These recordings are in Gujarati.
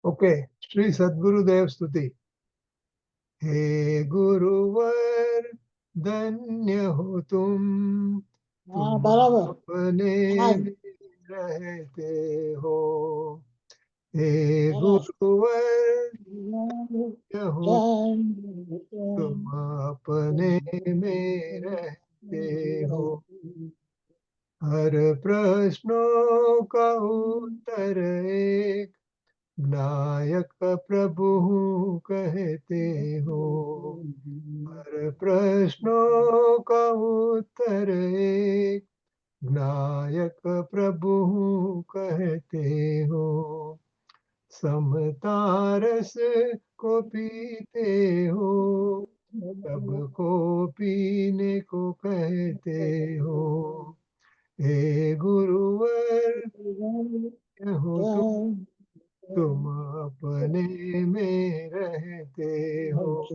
ओके। श्री सद्गुरुदेव स्तुति। हे गुरुवर, धन्य हो तुम बराबर। अपने हाँ। में रहते हो। हे बराबर। गुरुवर, धन्य हो तुम अपने में रहते हो। हर प्रश्नों का उत्तर एक नायक प्रभु कहते हो। हर प्रश्नों का उत्तर एक नायक प्रभु कहते हो। समतारस को पीते हो, सबको पीने को कहते हो। हे गुरुवर हो तुम अपने में रहते हो।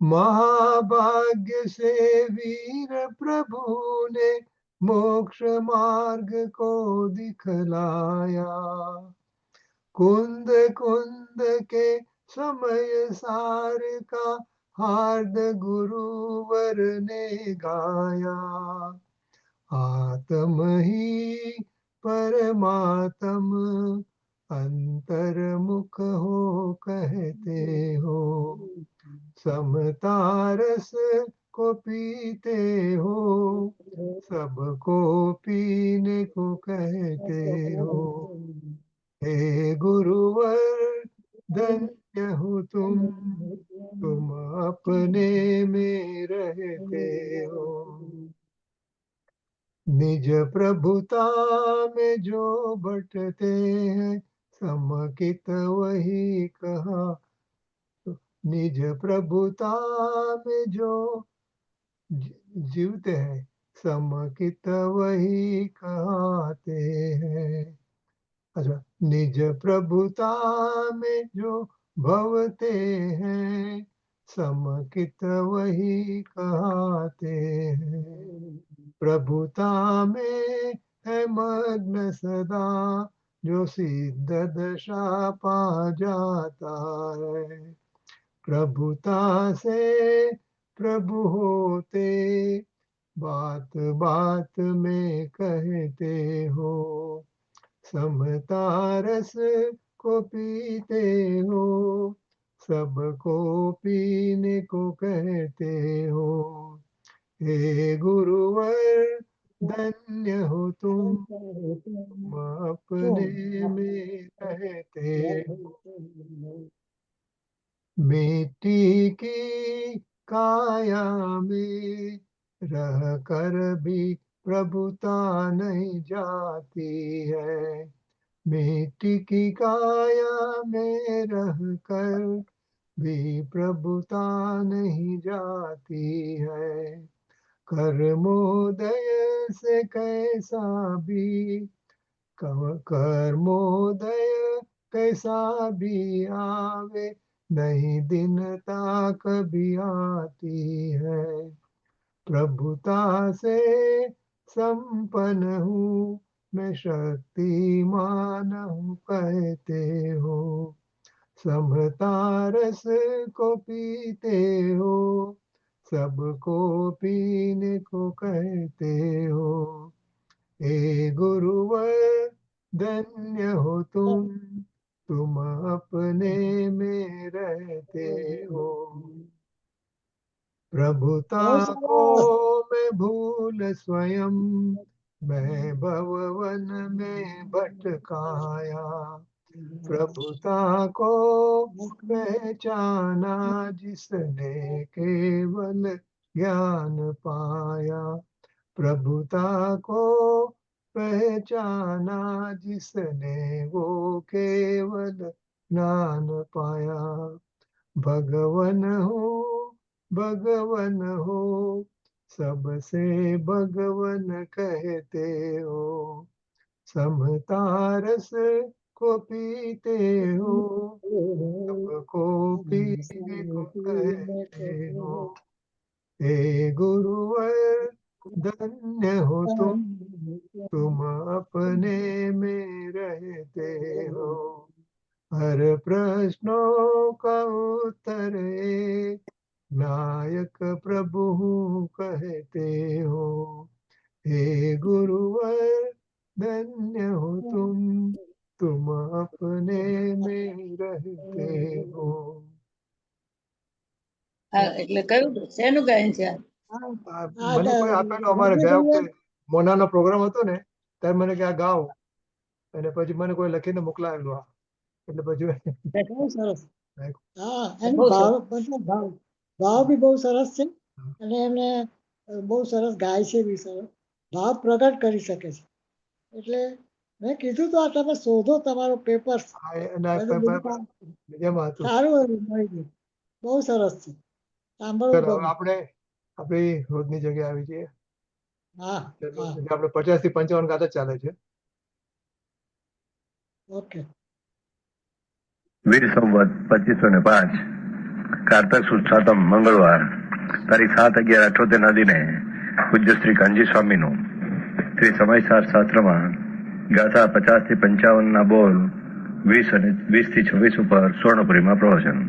महाभाग्य से वीर प्रभु ने मोक्ष मार्ग को दिखलाया। कुंद कुंद के समय सार का हार्द गुरुवर ने गाया। आत्म ही परमात्म अंतर्मुख हो कहते हो। समतारस को पीते हो, सबको पीने को कहते हो। हे गुरुवर, धन्य हो तुम अपने में रहते हो। निज प्रभुता में जो बटते हैं, समकित वही कहा। निज प्रभुता में जो जीवते हैं, समकित वही कहते हैं। अच्छा, निज प्रभुता में जो भवते हैं, समकित वही कहते हैं। प्रभुता में है मग्न सदा, जो सिद्ध दशा पा जाता है। प्रभुता से प्रभु होते, बात बात में कहते हो। समतारस को पीते हो, सबको पीने को कहते हो। हे गुरुवर, धन्य हो तुम अपने में रहते हो। मिट्टी की काया में रह कर भी प्रभुता नहीं जाती है। मिट्टी की काया में रह कर भी प्रभुता नहीं जाती है। कर्मोदय से कैसा भी कर्मोदय कैसा भी आवे, नहीं दीनता कभी आती है। प्रभुता से संपन्न हूँ, मैं शक्तिमान हूँ कहते हो। समतारस को पीते हो, सबको पीने को कहते हो। हे गुरुवर, धन्य हो तुम अपने में रहते हो। प्रभुता बहुत को सारा। मैं भूल स्वयं, मैं भववन में भटकाया। प्रभुता को पहचाना जिसने केवल ज्ञान पाया। प्रभुता को पहचाना जिसने वो केवल ज्ञान पाया। भगवन हो, भगवन हो, सबसे भगवन कहते हो। समतारस को पीते हो, सबको पीने को कहते हो। हे गुरुवर, धन्य हो तुम अपने में रहते हो, हर प्रश्नों का उत्तर एक नायक प्रभु कहते हो। हे गुरुवर धन्य हो तुम अपने में रहते हो। એટલે કયું શેનું ગાયન છે મને કોઈ આપેલું, અમારે ગયા વખતે મોનાનો પ્રોગ્રામ હતો ને ત્યારે મને કે આ ગાઓ, અને પછી મને કોઈ લખીને મોકલાવેલું આ, એટલે પછી બહુ સરસ. હા, એનો ભાવ બી બહુ સરસ છે, અને એમને બહુ સરસ ગાય છે બી સરસ, ભાવ પ્રગટ કરી શકે છે. એટલે મેં કીધું તો આ તમે શોધો તમારો પેપર, બીજામાં હતું. સારું એવું મળી ગયું, બહુ સરસ છે, સાંભળવું ચલો, ગમે. આપણે આપણી રોજની જગ્યાએ આવી જઈએ. હા એટલે હા, આપણે 50 થી 55 ગાતા જ ચાલે છે. ઓકે. 2025 કારતક સુદ સાતમ મંગળવાર તારીખ 7/11/78 ના દિને પૂજ્ય શ્રી કાનજી સ્વામીનું શ્રી સમયસાર શાસ્ત્રમાં ગાથા 50 થી 55 ના બોલ 20 થી 26 ઉપર સ્વર્ણપુરીમાં પ્રવચન.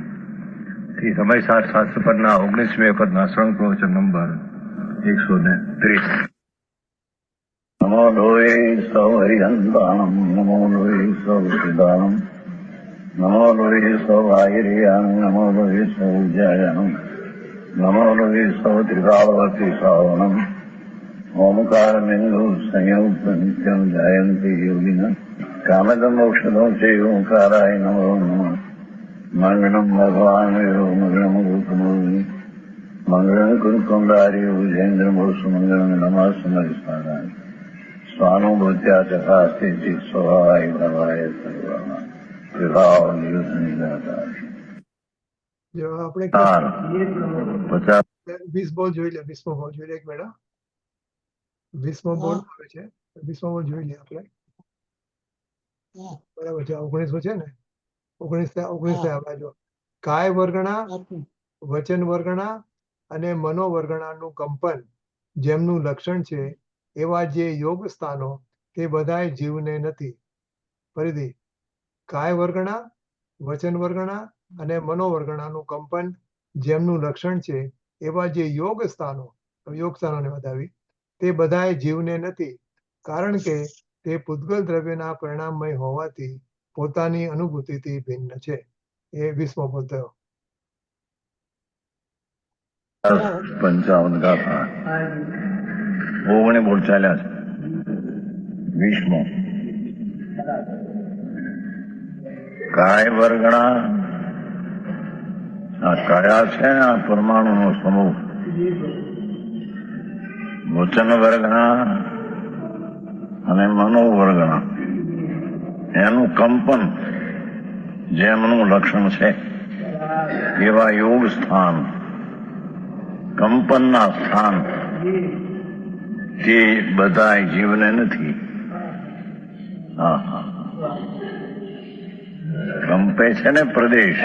શ્રી સમયસાર શાસ્ત્ર પરના 19મી વખતના શરણ પ્રવચન નંબર 130. નમો લોહે સૌ હરિહંતાણમ, નમો લોહે સૌ સિદ્ધાણમ, નમો લોહે સૌ આયર્યાન, નમો લોહે સૌ જયનમ, નમો લોહે સૌ ત્રિકાળવતી શ્રાવણમ, ઓમકાર બિંદુ સંયુક્ત નિત્યમ જયંતિ યોગિન કામદમ ઔષધો છે ઓંકારાય નમો નમઃ. મંગળમ ભગવાન મંગળમ ગોપમૂર્તિ મંગળમ કુંકુંડારી ઉજેન્દ્ર મોસુ મંગળમ નમઃ સમરિસ્માનાય સ્વાનુભૂત્યા ચકાસ્તે સ્વભાવાય ભવાય સર્વમાં વિભાવ નિયુદ્ધની ગાતા. જો આપણે 20 બોલ જોઈ લે, 20મો બોલ જોઈ લે એક મેડમ. 20મો બોલ આવે છે, 20મો બોલ જોઈ લે આપણે. બરાબર છે, 19 છે ને, 19 આપણે જો કાય વર્ગણા, વચન વર્ગણા અને મનોવર્ગણાનું કંપન જેમનું લક્ષણ છે એવા જે યોગ સ્થાનો તે બધાય જીવને નથી. ફરીથી, કાય વર્ગણા, વચન વર્ગણા અને મનોવર્ગણાનું કંપન જેમનું લક્ષણ છે એવા જે યોગ સ્થાનોને બતાવી તે બધાય જીવને નથી, કારણ કે તે પૂતગલ દ્રવ્યના પરિણામમય હોવાથી પોતાની અનુભૂતિથી ભિન્ન છે. એ 20મો બોલ થયો. 55 ગાથા 19 બોલ ચાલ્યા છે. 20મો કાય વર્ગણા. આ કાયા છે ને આ પરમાણુનો સમૂહ. વચન વર્ગણા અને મનોવર્ગણા એનું કંપન જેમનું લક્ષણ છે એવા યોગ સ્થાન, કંપનના સ્થાન તે બધાય જીવને નથી. કંપે છે ને પ્રદેશ,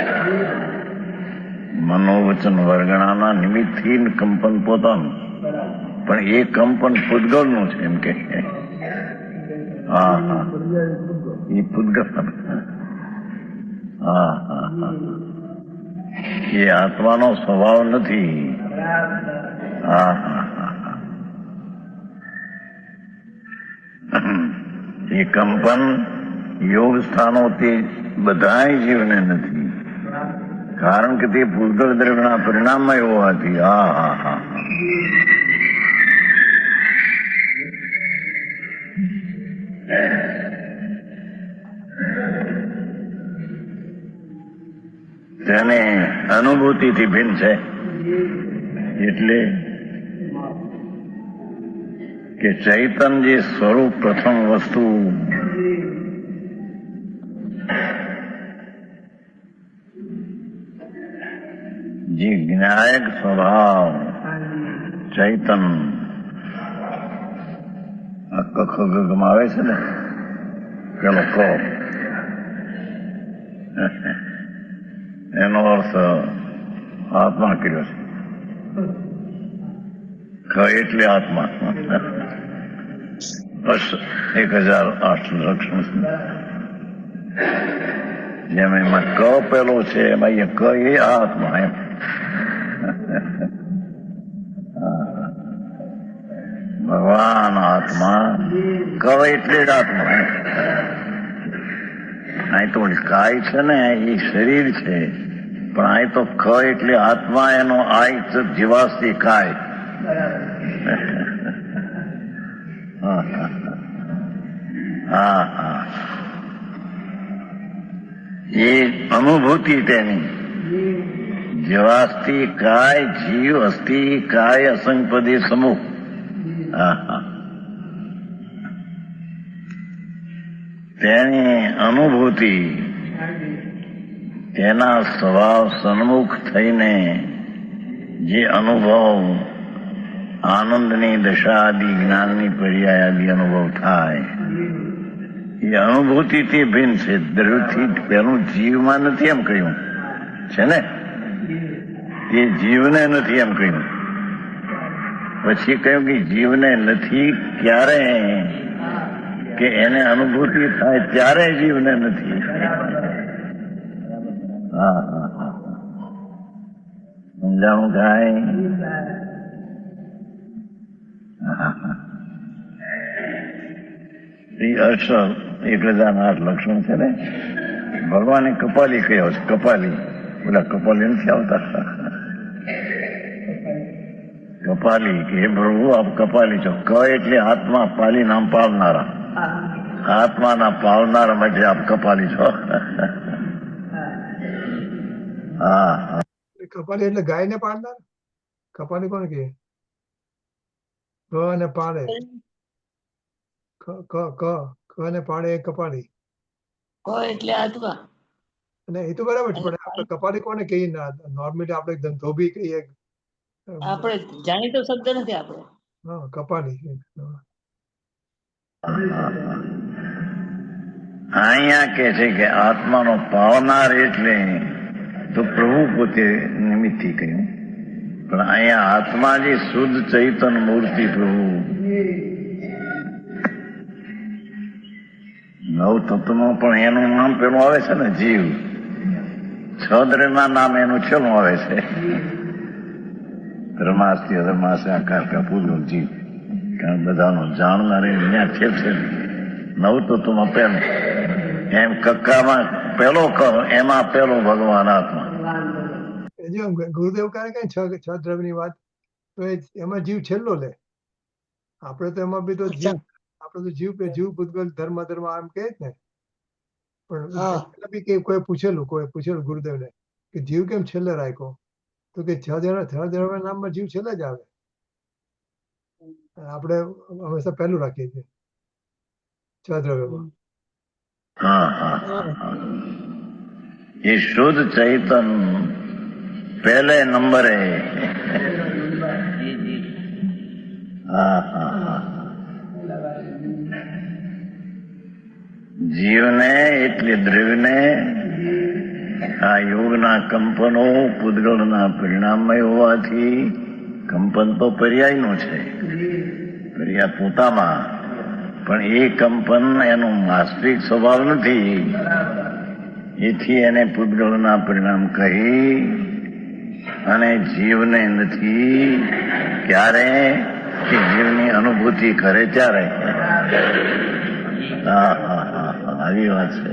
મનોવચન વર્ગણાના નિમિત્તથી કંપન પોતાનું, પણ એ કંપન પૂતગલનું છે એમ કે. એ પૂતગલ. એ આત્માનો સ્વભાવ નથી. એ કંપન યોગ સ્થાનો તે બધાય જીવને નથી, કારણ કે તે પૂતગલ દ્રવ્યના પરિણામમાં હોવાથી. તેને અનુભૂતિથી ભિન્ન છે. એટલે કે ચૈતન જે સ્વરૂપ પ્રથમ વસ્તુ જે જ્ઞાયક સ્વભાવ ચૈતન કખગમાં આવે છે ને, પેલો ક એનો અર્થ આત્મા કર્યો છે. ખ એટલે આત્મા. 1008 લક્ષણ છે. જેમ એમાં ક પેલો છે એમાં એ ક એ આત્મા એમ. ભગવાન આત્મા, ક એટલે જ આત્મા એમ. અહીં તો કાય છે ને એ શરીર છે, પણ અહીં તો ક એટલે આત્મા, એનો આય જીવાસ્તી કાય. હા હા, એ અનુભૂતિ તેની જીવાસ્તી કાય, જીવ અસ્થિ કાય અસંગપદી સમૂહ. હા હા, તેની અનુભૂતિ તેના સ્વભાવ સન્મુખ થઈને જે અનુભવ, આનંદની દશા આદિ, જ્ઞાનની પર્યાય આદિ અનુભવ થાય, એ અનુભૂતિથી ભિન્ન છે. દ્રવ્યથી પેલું જીવમાં નથી એમ કહ્યું છે ને, એ જીવને નથી એમ કહ્યું. પછી કહ્યું કે જીવને નથી ક્યારે, કે એને અનુભૂતિ થાય ત્યારે જીવને નથી. હા હા હા, સમજાણું કાંઈ? અક્ષર 1008 લક્ષણ છે ને. ભગવાને કપાલી કહ્યો છે, કપાલી. બોલા કપાલી નથી આવતા? કપાલી કે હે પ્રભુ આપ કપાલી છો. ક એટલે આત્મા, પાલી નામ પાવનારા. આત્માના પાવનારા માટે આપ કપાલી છો. હા, કપાલી એટલે ગાય ને પાડનાર. કપાલી કોણ કે? ક અને પાડે, ક ને પાડે એ કપાલી. ક એટલે આત્મા. અને એ તો બરાબર છે, પણ આપણે કપાલી કોને કહીએ? નોર્મલી આપણે ધોબી કહીએ. આપણે જાણીતો શબ્દ નથી આપણે. હા, કપાલી. અહીંયા કે છે કે આત્માનો પાવનાર એટલે તો પ્રભુ પોતે નિમિત્તથી કહ્યું, પણ અહીંયા આત્મા જે શુદ્ધ ચૈતન મૂર્તિ પ્રભુ નવ તત્વમાં પણ એનું નામ પેલું આવે છે ને, જીવ. છ દ્રવ્યના નામ એનું છેલ્લું આવે છે. ધર્માસ્તી અધર્માસે આકાર પૂર્વ જીવ. કારણ બધાનો જાણનાર ત્યાં છે. નવ તત્વમાં પેલું એમ કક્કામાં પેલો ક, એમાં પેલો ભગવાન આત્મા. ગુરુદેવ કહે કે છ દ્રવ્યની વાત, તો એમાં જીવ છેલ્લો લે. આપણે તો એમાં બી તો જીવ, આપણે તો જીવ ભૂતગલ ધર્મ આમ કહે ને. પણ બી કોઈ પૂછેલું ગુરુદેવને કે જીવ કેમ છેલ્લે રાખ્યો? તો કે છ દ્રવ્ય નામમાં જીવ છેલ્લે જ આવે. આપણે હંમેશા પહેલું રાખીએ છીએ છ દ્રવ્યમાં. હા હા, એ શુદ્ધ ચૈતન પહેલે નંબરે. હા હા, જીવને એટલે દ્રવ્યને આ યોગના કંપનો પૂતગળના પરિણામમય હોવાથી, કંપન તો પર્યાયનું છે, પર્યાય પોતામાં, પણ એ કંપન એનો વાસ્તવિક સ્વભાવ નથી. એથી એને પૂતગળના પરિણામ કહી અને જીવને નથી. ક્યારે? કે જીવની અનુભૂતિ કરે ત્યારે. હા હા હા, આવી વાત છે.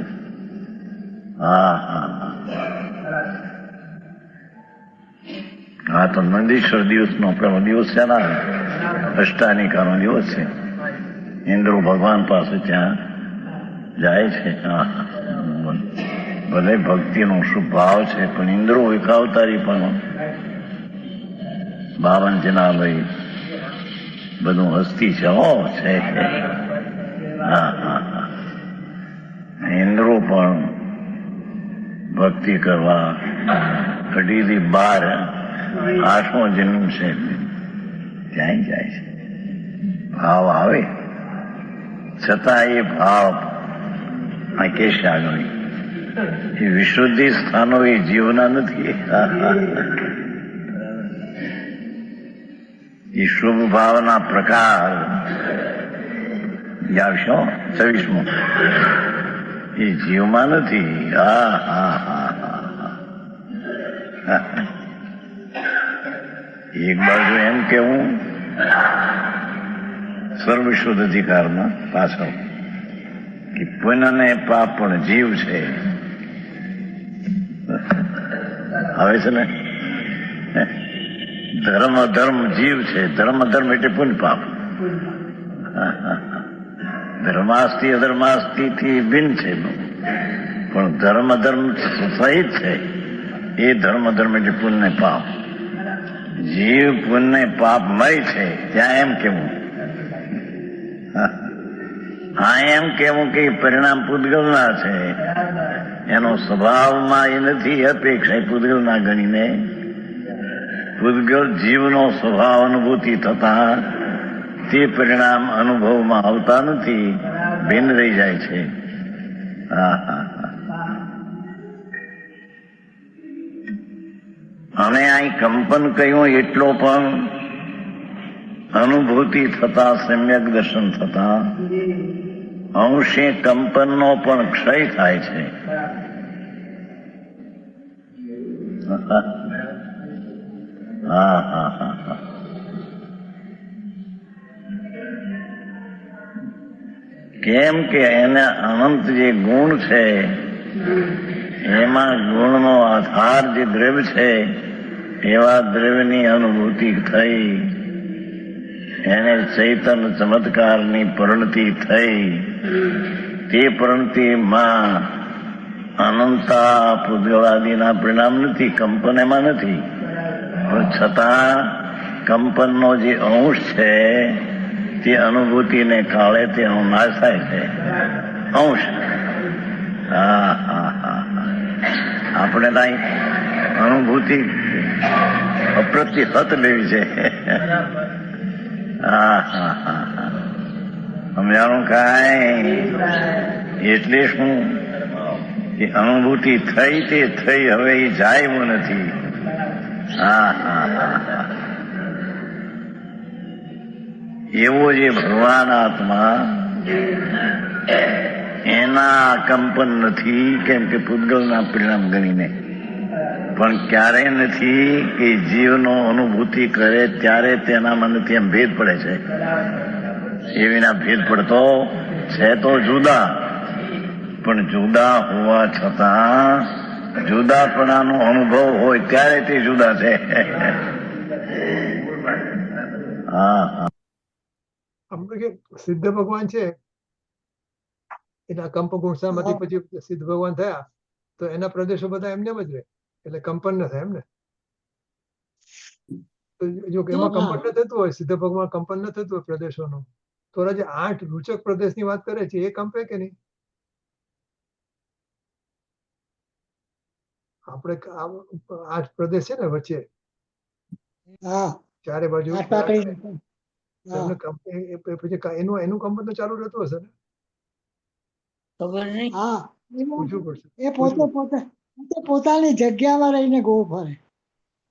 હા હા હા, તો નંદીશ્વર દિવસનો પેલો દિવસ છે ને, અષ્ટાનિકાનો દિવસ છે. ઇન્દ્રો ભગવાન પાસે ત્યાં જાય છે. હા, ભલે ભક્તિનો શુભ ભાવ છે, પણ ઇન્દ્રો એકાવતારી પણ 52 જનાભાઈ બધું હસ્તી છે. છે. હા હા હા, ઇન્દ્રો પણ ભક્તિ કરવા 18 થી 12 8મો જન્મ છે ત્યાં જાય છે. ભાવ આવે છતાં એ ભાવ આ કેશે આગળ. એ વિશુદ્ધિ સ્થાનો એ જીવના નથી. એ શુભ ભાવના પ્રકાર આવશો 26મો. એ જીવમાં નથી. હા હા હા હા. એક બાજુ એમ કેવું સર્વશુદ્ધ અધિકારમાં પાછળ કે પુણ્ય ને પાપ પણ જીવ છે. આવે છે ને, ધર્મ અધર્મ જીવ છે. ધર્મ અધર્મ એટલે પુણ્ય પાપ. ધર્માસ્તિ અધર્માસ્તિ થી ભિન્ન છે, પણ ધર્મ અધર્મ સહિત છે. એ ધર્મ અધર્મ એટલે પુણ્ય પાપ. જીવ પુણ્ય પાપમય છે. ત્યાં એમ કેવું, હા એમ કેવું કે પરિણામ પૂતગલના છે. એનો સ્વભાવમાં એ નથી અપેક્ષા પૂતગલના ગણીને. પૂતગલ જીવનો સ્વભાવ અનુભૂતિ થતા તે પરિણામ અનુભવમાં આવતા નથી, ભિન્ન રહી જાય છે. હા હા. અને અહીં કંપન કહ્યું એટલો પણ અનુભૂતિ થતા સમ્યક દર્શન થતા અંશે કંપનનો પણ ક્ષય થાય છે. હા હા હા હા. કેમ કે એના અનંત જે ગુણ છે એમાં ગુણનો આધાર જે દ્રવ્ય છે એવા દ્રવ્યની અનુભૂતિ થઈ, એને ચૈતન્ય ચમત્કારની પરિણતિ થઈ. તે પરિણતિમાં અનંતા પૂતગલાદિના પરિણામ નથી, કંપન એમાં નથી. પણ છતાં કંપનનો જે અંશ છે તે અનુભૂતિને કાળે તેનો નાશ થાય છે. અંશ. હા હા હા. આપણે ત્યાં અનુભૂતિ અપ્રતિહત લેવી છે. હા હા હા હા. સમજાણું કાંઈ? એટલે શું કે અનુભૂતિ થઈ તે થઈ, હવે એ જાય એવું નથી. હા હા હા હા. એવો જે ભગવાન આત્મા એના કંપન નથી, કેમ કે પૂતગલના પરિણામ ગણીને. પણ ક્યારે નથી કે જીવનો અનુભૂતિ કરે ત્યારે તેનામાં નથી એમ ભેદ પડે છે. એ વિના ભેદ પડતો છે તો જુદા, પણ જુદા હોવા છતાં જુદાપણાનો અનુભવ હોય ત્યારે તે જુદા છે. હા હા. આપણે કે સિદ્ધ ભગવાન છે એના કંપ ગુણસામાંથી પછી સિદ્ધ ભગવાન થયા તો એના પ્રદેશો બધા એમને જ રહે, એટલે કંપન ન થાય એમ ને. તો જો એમાં કંપન ન થતું હોય, સિદ્ધ ભગવાન કંપન ન થતું હોય પ્રદેશોનું, તો જે 8 રૂચક પ્રદેશની વાત કરે છે એ કંપે કે નહીં? આપણે 8 પ્રદેશ છે ને વચ્ચે, ચારે બાજુ એનું કંપન તો ચાલુ રહેતું હશે ને? ખબર નહીં. પૂછવું પડશે. એ પોતાની જગ્યામાં રહીને ગોળ ફરે.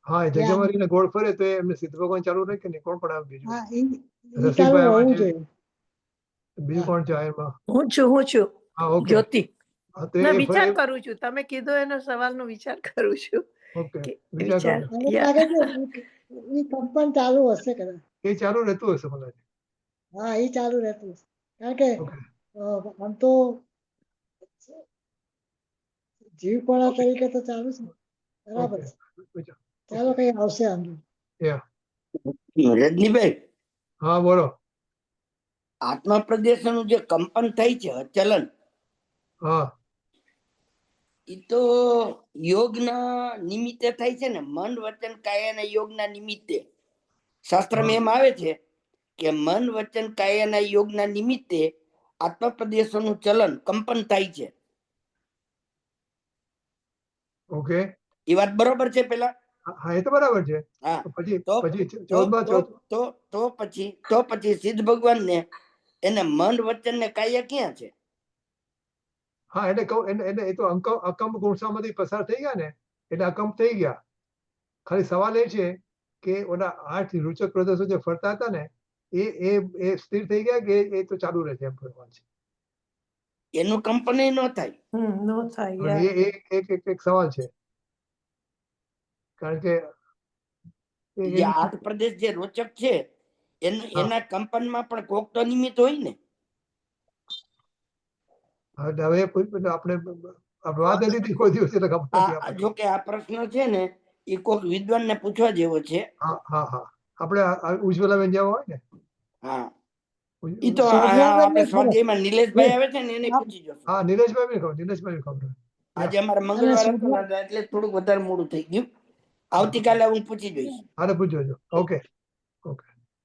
હા, એ જગ્યામાં રહીને ગોળ ફરે તો એમને સિદ્ધ ભગવાન ચાલુ રહે કે નહીં? કોણ પણ આવે બીજું? હા, એ ચાલુ હોવું જોઈએ. બીજું કોણ છે એમાં? હું છું હા, ઓકે. જ્યોતિ. હા, તો ના, એ વિચાર ફરે. કરું છું. તમે કીધો એનો સવાલનો વિચાર કરું છું ઓકે, કે વિચાર વિચાર કરજો. મને લાગે છે એ કંપન ચાલુ હશે કદાચ. એ ચાલુ રહેતું હશે મને લાગે. હા, એ ચાલુ રહેતું હશે. કારણ કે ઓકે, આમ તો જીવપણા તરીકે તો ચાલુ છે. બરાબર ઓકે. છે. વિચાર. ચાલો કઈ આવશે અંદર. યા. રજનીભાઈ, હા, બોલો. આત્મા પ્રદેશનું જે કંપન થાય છે, ચલન, હા, એ તો યોગના નિમિત્તે થાય છે ને. મન વચન કાયા અને યોગના નિમિત્તે શાસ્ત્રમાં એમ આવે છે કે મન વચન કાયાના યોગના નિમિત્તે આત્મા પ્રદેશોનું ચલન કંપન થાય છે. ઓકે. એ વાત બરોબર છે પેલા? હા, એ તો બરાબર છે. હા. પછી તો પછી તો 14માં તો તો પછી સિદ્ધ ભગવાન ને એને મન વચન ને કાયા ક્યાં છે? હા, એટલે કહું એટલે એ તો અકંપ ગુણસામાંથી પસાર થઈ ગયા ને, એટલે અકંપ થઈ ગયા. ખાલી સવાલ એ છે કે ઓલા 8 રૂચક પ્રદેશો જે ફરતા હતા ને એ સ્થિર થઈ ગયા કે એ તો ચાલુ રહે છે એમ ભગવાન છે? એનું કંપન ન થાય. નો થાય પણ યાર. એક સવાલ છે, કારણ કે જે 8 પ્રદેશ જે રોચક છે એના કંપનમાં પણ કોક તો નિમિત્ત હોય ને. હવે આપણે વાત નથી કોઈ દિવસ એટલે ખબર નથી આ આપણને. જો કે આ પ્રશ્ન છે ને એ કોક વિદ્વાન ને પૂછવા જેવો છે. હા આપણે ઉજ્જવલાબેન જેવા હોય ને. હા, ઉજ- ઈ તો સોજલાબેનને આપણે ખબર. સ્વાધ્યાયમાં નિલેશભાઈ આવે છે ને એને પૂછી જોશું. હા નિલેશભાઈ ખબર. આજે અમારે અને મંગળવાર હતો સોજલા ને એટલે થોડુંક વધારે મોડું થઈ ગયું. આવતીકાલે હું પૂછી જોઈશ. હારે પૂછજો. ઓકે.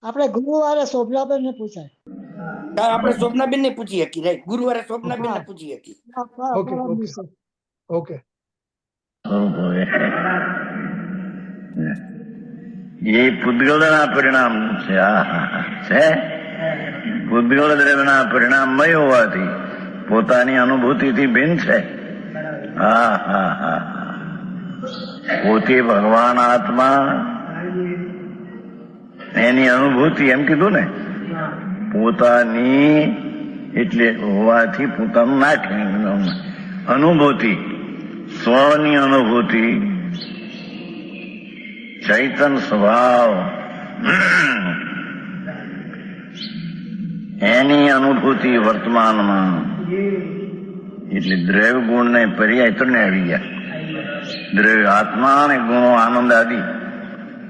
આપણે ગુરુવારે શોભલાબેનને પૂછાય. આપણે શોભનાબેન ને પૂછી શકી, રાઈટ. ગુરુવારે શોભનાબેન ને હા. પૂછી શકી. પરમ દિવસે. ઓકે. સ્વરૂપ હોય. એ પૂતગળના પરિણામ છે. છે પૂતગળ દ્રવ્યના પરિણામમય હોવાથી પોતાની અનુભૂતિથી ભિન્ન છે. પોતે ભગવાન આત્મા એની અનુભૂતિ એમ કીધું ને, પોતાની એટલે હોવાથી પોતાનું નાખ્યું અનુભૂતિ, સ્વની અનુભૂતિ, ચૈતન સ્વભાવ એની અનુભૂતિ વર્તમાનમાં એટલે દ્રવ્ય ગુણ ને પર્યાય ત્રણે આવી ગયા. દ્રવ્ય આત્મા અને ગુણો આનંદ આદિ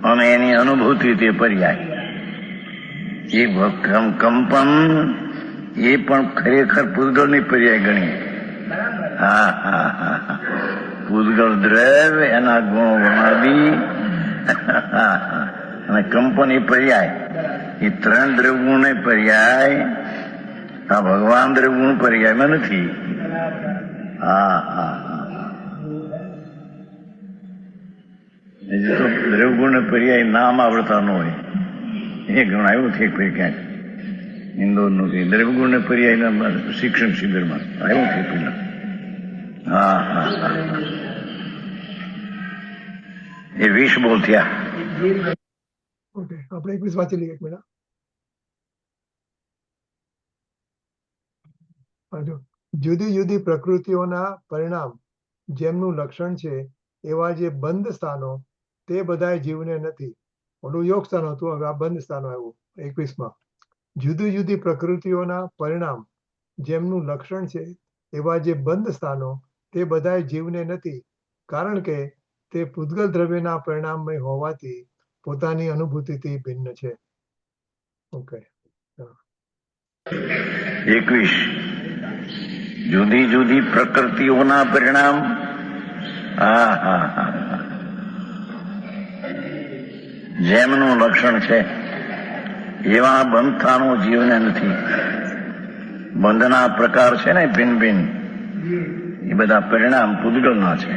અને એની અનુભૂતિ તે પર્યાય. એ કંપન એ પણ ખરેખર પૂતગળની પર્યાય ગણી. પૂતગળ દ્રવ્ય એના ગુણો ગણાદી અને કંપન એ પર્યાય. એ 3 દ્રવ્ય ગુણ ને પર્યાય આ ભગવાન દ્રવ્ય ગુણ પર્યાયમાં નથી. દ્રવ્ય ગુણ ને પર્યાય નામ આવડતા ન હોય એ ગણાયું છે ક્યાંક ઇન્દોરનું કે દ્રવ્ય ગુણ ને પર્યાય શિક્ષણ શિબિરમાં આવ્યું છે પેલા. એ 20 બોલ થયા. ઓકે, આપણે 21 વાંચી લઈએ એક મિનિટ. જુદી જુદી પ્રકૃતિઓના પરિણામ જેમનું લક્ષણ છે એવા જે બંધ સ્થાનો તે બધાય જીવને નથી. ઓલું યોગ સ્થાન હતું, હવે આ બંધ સ્થાનો આવ્યું 21માં. જુદી જુદી પ્રકૃતિઓના પરિણામ જેમનું લક્ષણ છે એવા જે બંધ સ્થાનો તે બધાય જીવને નથી, કારણ કે તે પૂતગલ દ્રવ્યના પરિણામમય હોવાથી પોતાની અનુભૂતિથી ભિન્ન છે. ઓકે. 21 જુદી જુદી પ્રકૃતિઓના પરિણામ. જેમનું લક્ષણ છે એવા બંધાનો જીવને નથી. બંધના પ્રકાર છે ને ભિન્ન ભિન્ન, એ બધા પરિણામ પૂતગળના છે.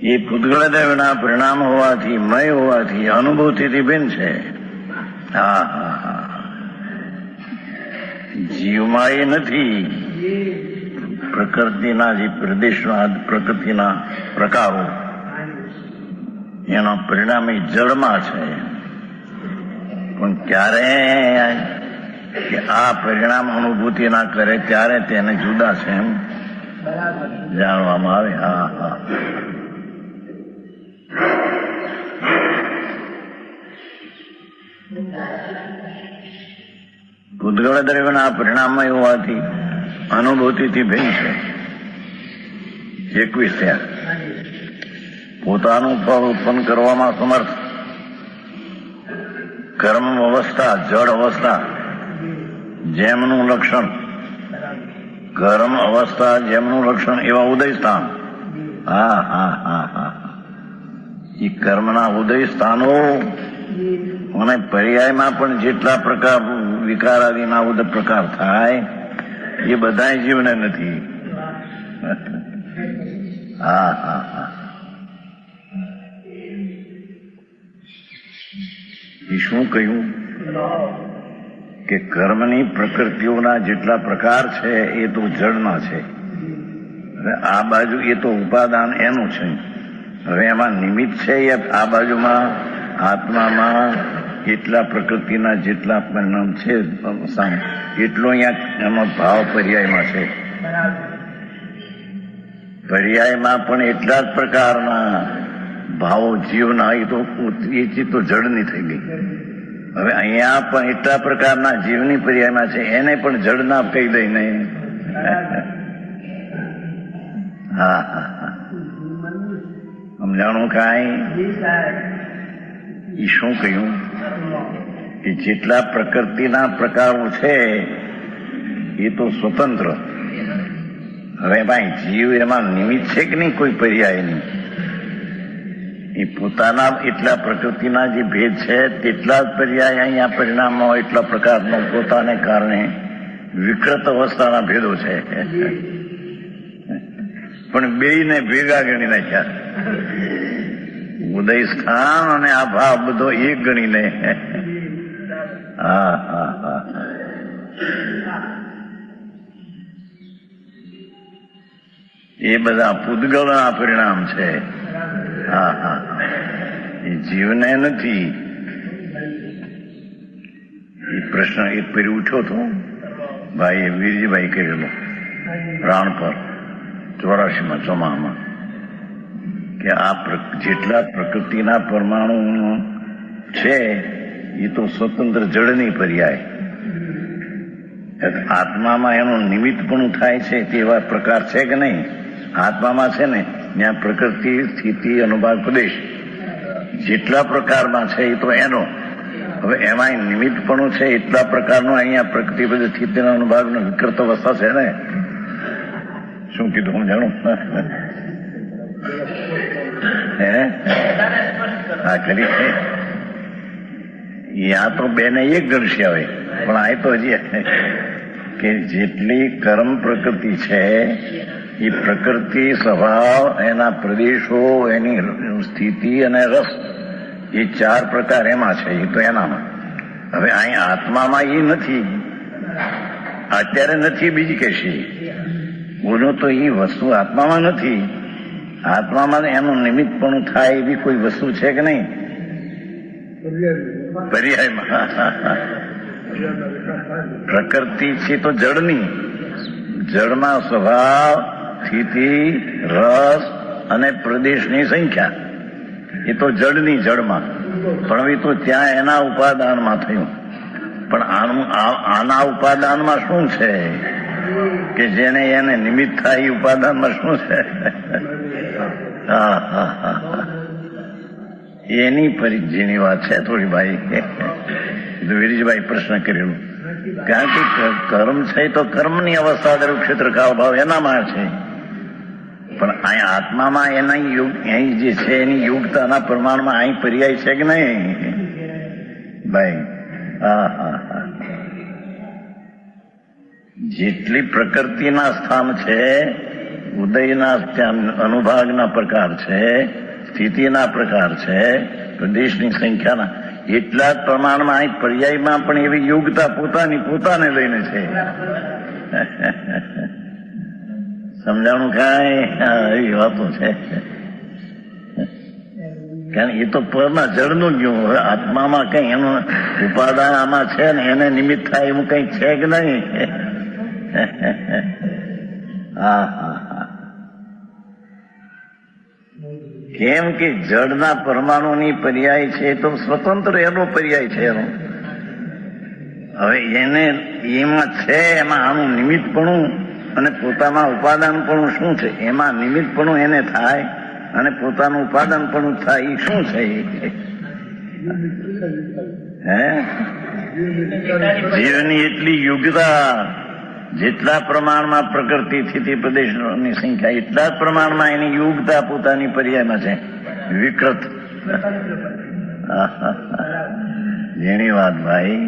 એ પૂતગળ દ્રવ્યના પરિણામ હોવાથી, મય હોવાથી, અનુભૂતિથી ભિન્ન છે. જીવમાં એ નથી. પ્રકૃતિના જે પ્રદેશના પ્રકૃતિના પ્રકારો એના પરિણામ એ જળમાં છે. પણ ક્યારે કે આ પરિણામ અનુભૂતિ ના કરે ત્યારે તેને જુદા છે એમ જાણવામાં આવે. પૂતગળ દ્રવ્યના પરિણામમાં હોવાથી અનુભૂતિથી ભિન્ન છે. 21 થયા. પોતાનું ફળ ઉત્પન્ન કરવામાં સમર્થ કર્મ અવસ્થા, જળ અવસ્થા જેમનું લક્ષણ, કર્મ અવસ્થા જેમનું લક્ષણ એવા ઉદય સ્થાન. એ કર્મના ઉદય સ્થાનો અને પર્યાયમાં પણ જેટલા પ્રકાર વિકારાદિના ઉદય પ્રકાર થાય એ બધા જીવને નથી. એ શું કહ્યું કે કર્મની પ્રકૃતિઓના જેટલા પ્રકાર છે એ તો જળના છે. આ બાજુ એ તો ઉપાદાન એનું છે. હવે એમાં નિમિત્ત છે એ આ બાજુમાં આત્મામાં એટલા પ્રકૃતિના જેટલા પરિણામ છે એટલો અહીંયા એમાં ભાવ પર્યાયમાં છે. પર્યાયમાં પણ એટલા જ પ્રકારના ભાવો જીવના, એ ચીજ તો જડની થઈ ગઈ. હવે અહીંયા પણ એટલા પ્રકારના જીવની પર્યાયમાં છે, એને પણ જડના કહી દઈને. હા હા હા, સમજાણું કાંઈ? એ શું કહ્યું કે જેટલા પ્રકૃતિના પ્રકારો છે એ તો સ્વતંત્ર. હવે ભાઈ જીવ એમાં નિમિત્ત છે કે નહીં કોઈ પર્યાયની? એ પોતાના એટલા પ્રકૃતિના જે ભેદ છે તેટલા જ પર્યાય અહીંયા પરિણામો એટલા પ્રકારનો પોતાને કારણે વિકૃત અવસ્થાના ભેદો છે. પણ બેયને ભેગા ગણી નાખ્યા. ઉદય સ્થાન અને આ ભાવ બધો એક ગણીને. હા હા હા, એ બધા પૂતગલના પરિણામ છે. હા હા, એ જીવને નથી. એ પ્રશ્ન એક ફેરી ઉઠ્યો હતો ભાઈ વીરજીભાઈ કરેલો રાણ પર 84માં ચોમામાં, કે આ જેટલા પ્રકૃતિના પરમાણુ છે એ તો સ્વતંત્ર જળની પર્યાય. આત્મામાં એનું નિમિત્તપણું થાય છે તેવા પ્રકાર છે કે નહીં? આત્મામાં છે ને ત્યાં પ્રકૃતિ, સ્થિતિ, અનુભાગ, પ્રદેશ જેટલા પ્રકારમાં છે એ તો એનો. હવે એમાં નિમિત્તપણું છે એટલા પ્રકારનો અહીંયા પ્રકૃતિ, પ્રદેશ, સ્થિતિના અનુભાગનો વિકૃત અવસ્થા છે ને. શું કીધું હું જાણું? હા કરી છે. આ તો બેને એક ગણશે હવે, પણ આ તો હજી કે જેટલી કર્મ પ્રકૃતિ છે એ પ્રકૃતિ, સ્વભાવ, એના પ્રદેશો, એની સ્થિતિ અને રસ, એ 4 પ્રકાર એમાં છે. એ તો એનામાં. હવે અહીં આત્મામાં એ નથી, અત્યારે નથી, બીજી કશી બોલો તો એ વસ્તુ આત્મામાં નથી. આત્મામાં એનું નિમિત્તપણું થાય એવી કોઈ વસ્તુ છે કે નહીં? પર્યાયમાં પ્રકૃતિ છે તો જળની. જળમાં સ્વભાવ, સ્થિતિ, રસ અને પ્રદેશની સંખ્યા એ તો જળની જળમાં. પણ હવે તો ત્યાં એના ઉપાદાનમાં થયું. પણ આના ઉપાદાનમાં શું છે કે જેને એને નિમિત્ત થાય? એ ઉપાદાનમાં શું છે? હા હા હા, એની પરિચયની વાત છે થોડી ભાઈ. વીરજીભાઈ પ્રશ્ન કરેલું, કારણ કે કર્મ છે તો કર્મની અવસ્થા દરેક ક્ષેત્ર કાળ ભાવ એનામાં છે. પણ અહીં આત્મામાં એના અહીં જે છે એની યોગતાના પ્રમાણમાં અહીં પર્યાય છે કે નહીં ભાઈ? હા હા હા, જેટલી પ્રકૃતિના સ્થાન છે, ઉદયના અનુભાગના પ્રકાર છે, સ્થિતિના પ્રકાર છે, પ્રદેશની સંખ્યાના, એટલા જ પ્રમાણમાં અહીં પર્યાયમાં પણ એવી યોગ્યતા પોતાને લઈને છે. સમજાણું કાંઈ? એ વાતો છે. કારણ એ તો પરના જળનું ગયું. હવે આત્મામાં કઈ એનું ઉપાદાન આમાં છે ને, એને નિમિત્ત થાય એવું કઈ છે કે નહીં? હા હા હા, કેમ કે જળના પરમાણુની પર્યાય છે તો સ્વતંત્ર એનો પર્યાય છે એનો. હવે એને એમાં છે, એમાં આનું નિમિત્તપણું અને પોતામાં ઉપાદાનપણું શું છે? એમાં નિમિત્તપણું એને થાય અને પોતાનું ઉપાદાનપણું થાય. એ શું છે? જીવની એટલી યોગ્યતા, જેટલા પ્રમાણમાં પ્રકૃતિ, સ્થિતિ, પ્રદેશની સંખ્યા એટલા જ પ્રમાણમાં એની યોગ્યતા પોતાની પર્યાયમાં છે. વિકૃત જેની વાત ભાઈ.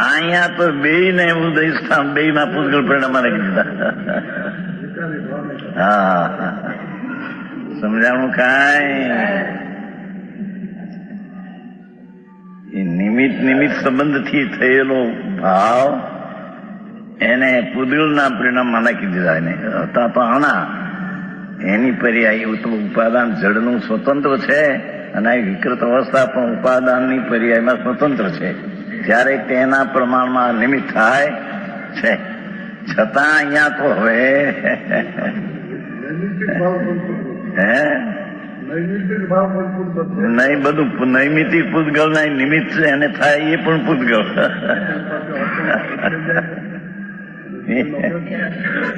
અહીંયા તો બેયને ઉદય સ્થાન, બેયના પૂતગલ પરિણામમાં લખી દીધા. હા, સમજાણું કાંઈ? નિમિત્ત સંબંધથી થયેલો ભાવ એને પૂતગલના પરિણામમાં નાખી દીધા. એને હતા તો આના એની પર્યાય ઉપાદાન જડનું સ્વતંત્ર છે અને આ વિકૃત અવસ્થા પણ ઉપાદાનની પર્યાયમાં સ્વતંત્ર છે. ત્યારે તેના પ્રમાણમાં નિમિત્ત થાય છે. છતાં અહીંયા તો હવે નહીં, બધું નૈમિતિક પૂતગલ ના નિમિત્ત છે, એને થાય એ પણ પૂતગલ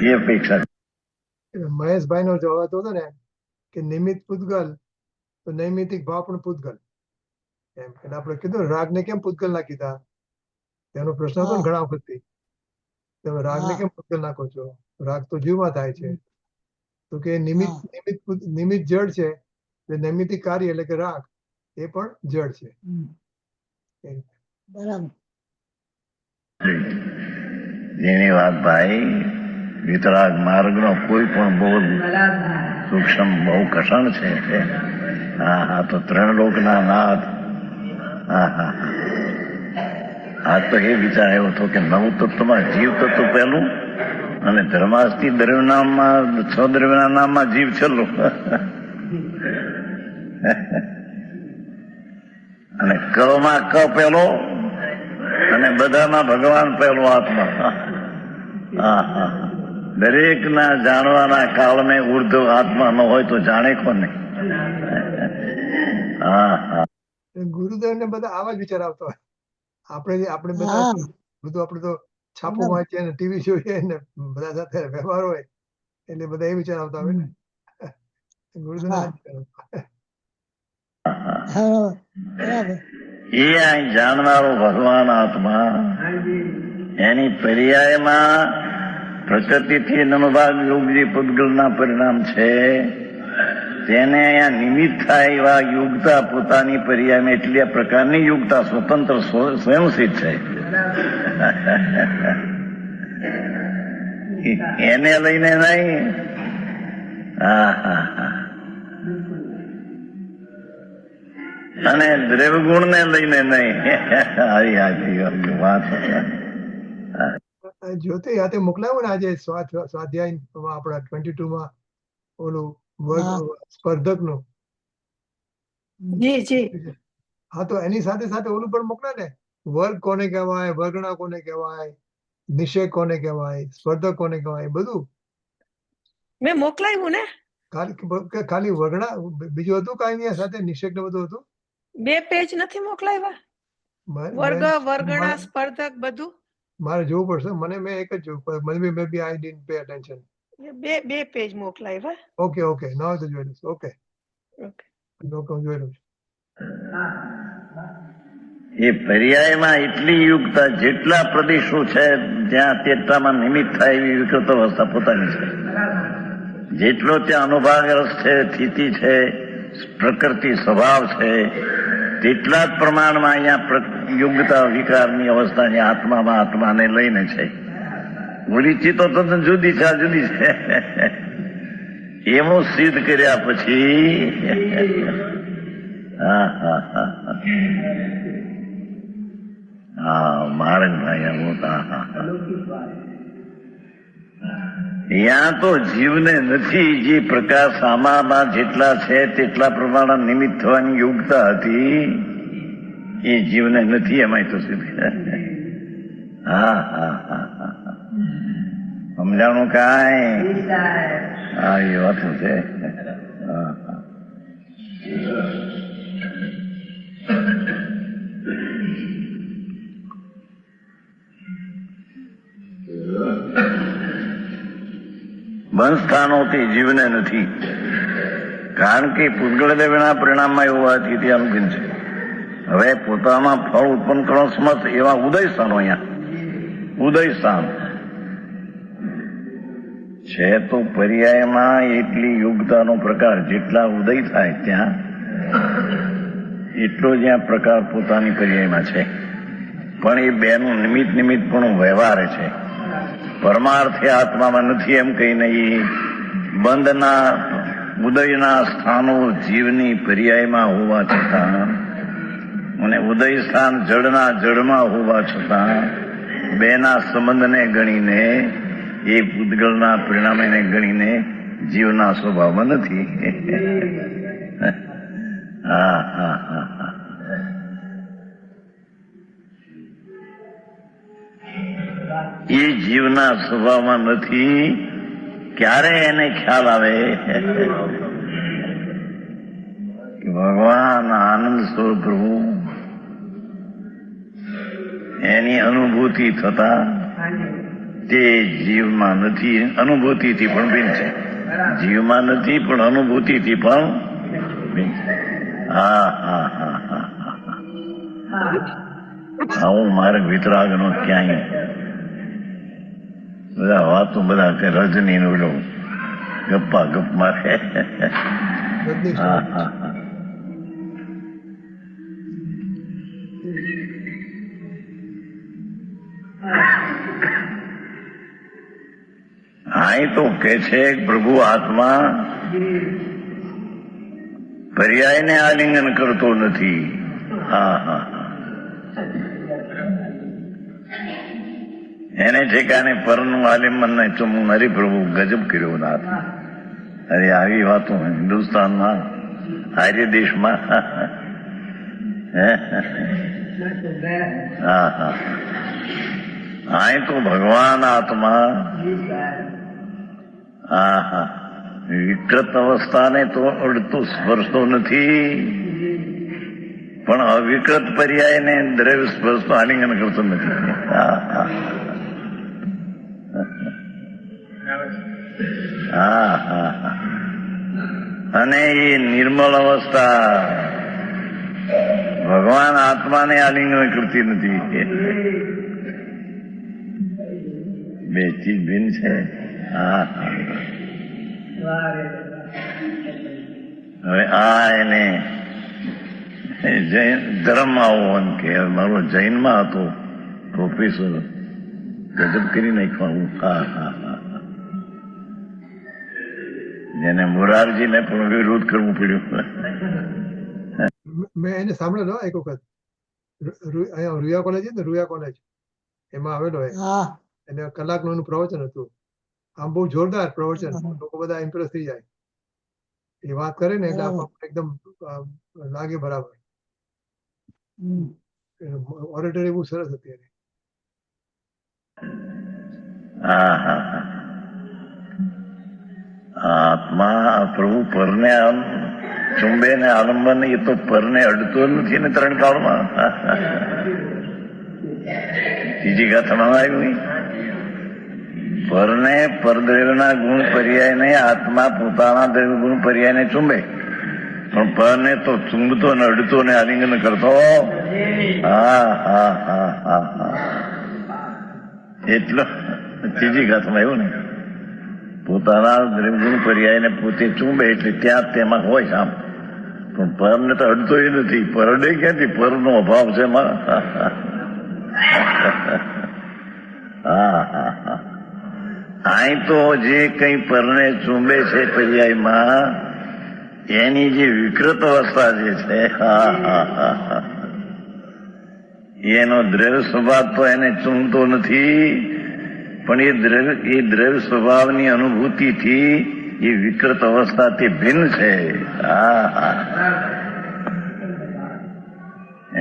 એ અપેક્ષા. મહેશભાઈ નો જવાબ હતો ને કે નિમિત્ત પૂતગલ તો નૈમિતિક ભાવ પણ પૂતગલ એમ. એટલે આપણે કીધું રાગને કેમ પૂતગલ ના કીધા, તેનો પ્રશ્ન હતો ને ઘણા વખતથી. તમે રાગને કેમ પૂતગલ નાખો છો? રાગ તો જીવમાં થાય છે. તો કે નિમિત્ત જડ છે, નૈમિતિક કાર્ય એટલે કે રાગ એ પણ જડ છે. બરાબર. જેની વાત ભાઈ વિતરાગ માર્ગનો કોઈ પણ બહુ સૂક્ષ્મ બહુ કષણ છે. હા હા, તો 3 લોકના નાથ. હા હા, આ તો એ વિચાર આવ્યો હતો કે 9 તત્વમાં જીવ તત્વ પહેલું અને ધર્માસ્તિ દ્રવ્યનામમાં 6 દ્રવ્યના નામમાં જીવ છેલ્લું અને કમાં ક પહેલો અને બધામાં ભગવાન પહેલો આત્મા. હા હા, દરેક ના જાણવાના કાળને ઉર્ધ્વ આત્મા ન હોય તો જાણે કોને? હા હા, ગુરુદેવ ને બધા આવા જ વિચાર આવતો હોય. આપણે બધા બધું આપણે તો છાપું વાંચીએ ને ટીવી જોઈએ ને બધા સાથે વ્યવહાર હોય એટલે બધા એ વિચાર આવતા હોય ને. ગુરુદેવ ના બરાબર. એ અહીં જાણનારો ભગવાન આત્મા એની પર્યાયમાં પ્રકૃતિથી નમભાગ યોગજી પૂતગલના પરિણામ છે. તેને અહીંયા નિમિત્ત થાય એવા યુગતા પોતાની પર્યાયમાં એટલી પ્રકારની યુગતા સ્વતંત્ર સ્વયંસિદ્ધ છે. એને લઈને નહીં. હા હા હા, અને દ્રવ્યગુણ ને લઈને નહીં. હારી હાથી વાત. જ્યોતિ હાથે મોકલાવ્યું ને આજે સ્વાધ્યાય આપણા 22 માં ઓલું વર્ગ સ્પર્ધક નું. જી જી. હા, તો એની સાથે સાથે ઓલું પણ મોકલે ને, વર્ગ કોને કહેવાય, વર્ગણા કોને કહેવાય, નિષેક કોને કહેવાય, સ્પર્ધક કોને કહેવાય, બધું મેં મોકલાવ્યું ને. ખાલી વર્ગણા બીજું હતું કઈ નહીં સાથે નિષેક ને બધું હતું. 2 પેજ નથી મોકલાવ્યા? વર્ગ, વર્ગણા, સ્પર્ધક બધું મારે જોવું પડશે. મેં એક જ જોયું. May be I didn't pay attention. 2 page મોકલાવ્યા. ઓકે ઓકે, નાવ તો જોઈ લઈશ. ઓકે ઓકે, જોઈ લઉં છું. એ પર્યાયમાં એટલી યુગતા જેટલા પ્રદેશો છે ત્યાં તેટલામાં નિમિત્ત થાય એવી વિકૃત અવસ્થા પોતાની છે. જેટલો ત્યાં અનુભાગ રસ છે, સ્થિતિ છે, પ્રકૃતિ સ્વભાવ છે, તેટલા જ પ્રમાણમાં અહીંયા યુગતા વિકારની અવસ્થાની આત્માને લઈને છે. ઓલી ચિત્તો તદ્દન જુદી છે, આ જુદી છે. એવું સિદ્ધ કર્યા પછી હા હા હા હા, માણસભાઈ ત્યાં તો જીવને નથી. જે પ્રકાશ આમાં જેટલા છે તેટલા પ્રમાણે નિમિત્ત થવાની યોગ્યતા હતી એ જીવને નથી. એમાં તો સિદ્ધ. હા હા હા હા, સમજાણું કાંઈ? હા, એ વાત છે. હા હા, બંધસ્થાનોથી જીવને નથી. કારણ કે પૂતગલદેવના પરિણામમાં એવું હોવાથી તે અનુકૂળ છે. હવે પોતામાં ફળ ઉત્પન્ન કરો સમર્થ એવા ઉદય સ્થાનો અહીંયા ઉદય સ્થાન છે. તો પર્યાયમાં એટલી યોગ્યતાનો પ્રકાર જેટલા ઉદય થાય ત્યાં એટલો જ્યાં પ્રકાર પોતાની પર્યાયમાં છે. પણ એ બેનું નિમિત્ત પણ વ્યવહાર છે. પરમાર્થે આત્મામાં નથી એમ કહીને એ બંધના ઉદયના સ્થાનો જીવની પર્યાયમાં હોવા છતાં અને ઉદય સ્થાન જળના જળમાં હોવા છતાં બેના સંબંધને ગણીને એ પૂતગલના પરિણામને ગણીને જીવના સ્વભાવમાં નથી. હા હા હા હા. એ જીવના સ્વભાવમાં નથી. ક્યારે એને ખ્યાલ આવે કે ભગવાન આનંદ સ્વરૂપ પ્રભુ એની અનુભૂતિ થતા તે જીવમાં નથી. અનુભૂતિથી પણ ભિન્ન છે. જીવમાં નથી પણ અનુભૂતિથી પણ ભિન્ન છે. હા હા હા હા હા. હું માર્ગ વિતરાગનો ક્યાંય બધા વાતો બધા કે રજની નો ગપ્પા ગપ મારે. હા હા હા. અહીં તો કે છે પ્રભુ આત્મા પર્યાયને આલિંગન કરતો નથી. હા હા. એને ઠેકાને પરનું આલિંગન નહીં ચુમવું નથી. પ્રભુ ગજબ કર્યો નાથ. અરે આવી વાતો હિન્દુસ્તાનમાં આર્ય દેશમાં. હા હા. અહીં તો ભગવાન આત્મા હા હા વિકૃત અવસ્થાને તો અડતો સ્પર્શતો નથી પણ અવિકૃત પર્યાયને દ્રવ્ય સ્પર્શતો આલિંગન કરતો નથી. હા હા હા હા હા. અને એ નિર્મળ અવસ્થા ભગવાન આત્માને આલિંગન કરતી નથી. બે ચીજ ભિન્ન છે. હા. હવે આ એને ધર્મમાં આવું કે મારો જૈનમાં હતો પ્રોફેસર ગજબ કરી નાખવાનું. હા હા હા. જેને મોરારજીને પણ વિરોધ કરવું પડ્યું. મેં એને સાંભળેલો એક વખત. અહીંયા રૂયા કોલેજ છે ને, રૂયા કોલેજ એમાં આવેલો હા એને કલાકનું એનું પ્રવચન હતું. આમ બહુ જોરદાર પ્રવચન. લોકો બધા ઇમ્પ્રેસ થઈ જાય એ વાત કરે ને એટલે આપણને એકદમ લાગે બરાબર. ઓરેટરી બહુ સરસ હતી એની. હા હા હા. આત્મા પ્રભુ પરને ચુંબે ને આલંબન એ તો પરને અડતો નથી ને ત્રણ કાળમાં. ત્રીજી ગાથામાં આવ્યું પરને પરદ્રવ્યના ગુણ પર્યાયને આત્મા પોતાના દ્રવ્ય ગુણ પર્યાયને ચુંબે પણ પરને તો ચુંબતો ને અડતો ને આલિંગન કરતો. હા હા હા હા હા. એટલો ત્રીજી ગાથામાં આવ્યું ને પોતાના દ્રવ્યગુણ પર્યાયને પોતે ચૂંબે એટલે ત્યાં તેમાં હોય છે આમ પણ પરને તો અડતો એ નથી. પરડે ક્યાંથી? પરનો અભાવ છે એમાં. હા હા હા. અહીં તો જે કઈ પરને ચૂંબે છે પર્યાયમાં એની જે વિકૃત અવસ્થા જે છે હા હા હા હા એનો દ્રવ્ય સ્વભાવ તો એને ચૂંબતો નથી પણ એ દ્રવ્ય સ્વભાવની અનુભૂતિથી એ વિકૃત અવસ્થાથી ભિન્ન છે. હા હા.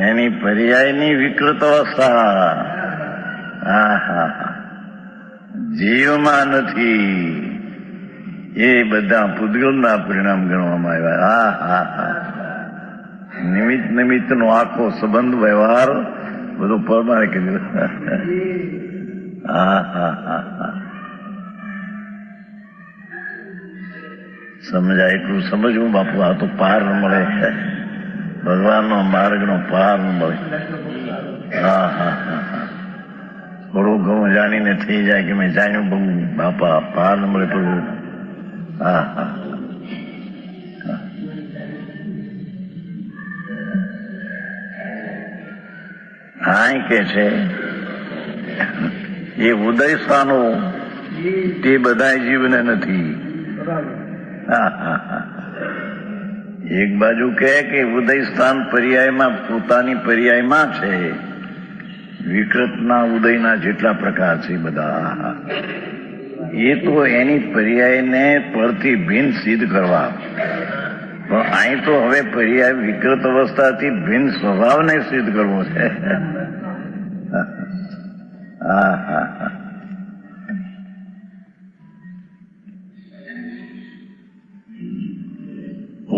એની પર્યાયની વિકૃત અવસ્થા હા હા જીવમાં નથી. એ બધા પૂતગલના પરિણામ ગણવામાં આવ્યા. હા હા હા. નિમિત્તનો આખો સંબંધ વ્યવહાર બધું પરમાણે કીધું. હા હા હા હા. સમજાય એટલું સમજવું બાપુ. આ તો પાર ન મળે. ભગવાનનો માર્ગનો પાર ન મળે. હા હા હા હા. થોડું ઘણું જાણીને થઈ જાય કે મેં જાણ્યું બહુ બાપા પાર ન મળે પ્રભુ. હા હા. હા કે છે એ ઉદય સ્થાનો તે બધા જીવને નથી. હા હા હા. એક બાજુ કહે કે ઉદય સ્થાન પર્યાયમાં પોતાની પર્યાયમાં છે. વિકૃતના ઉદયના જેટલા પ્રકાર છે બધા એ તો એની પર્યાયને પરથી ભિન્ન સિદ્ધ કરવા. પણ અહીં તો હવે પર્યાય વિકૃત અવસ્થાથી ભિન્ન સ્વભાવને સિદ્ધ કરવો છે. હા હા હા.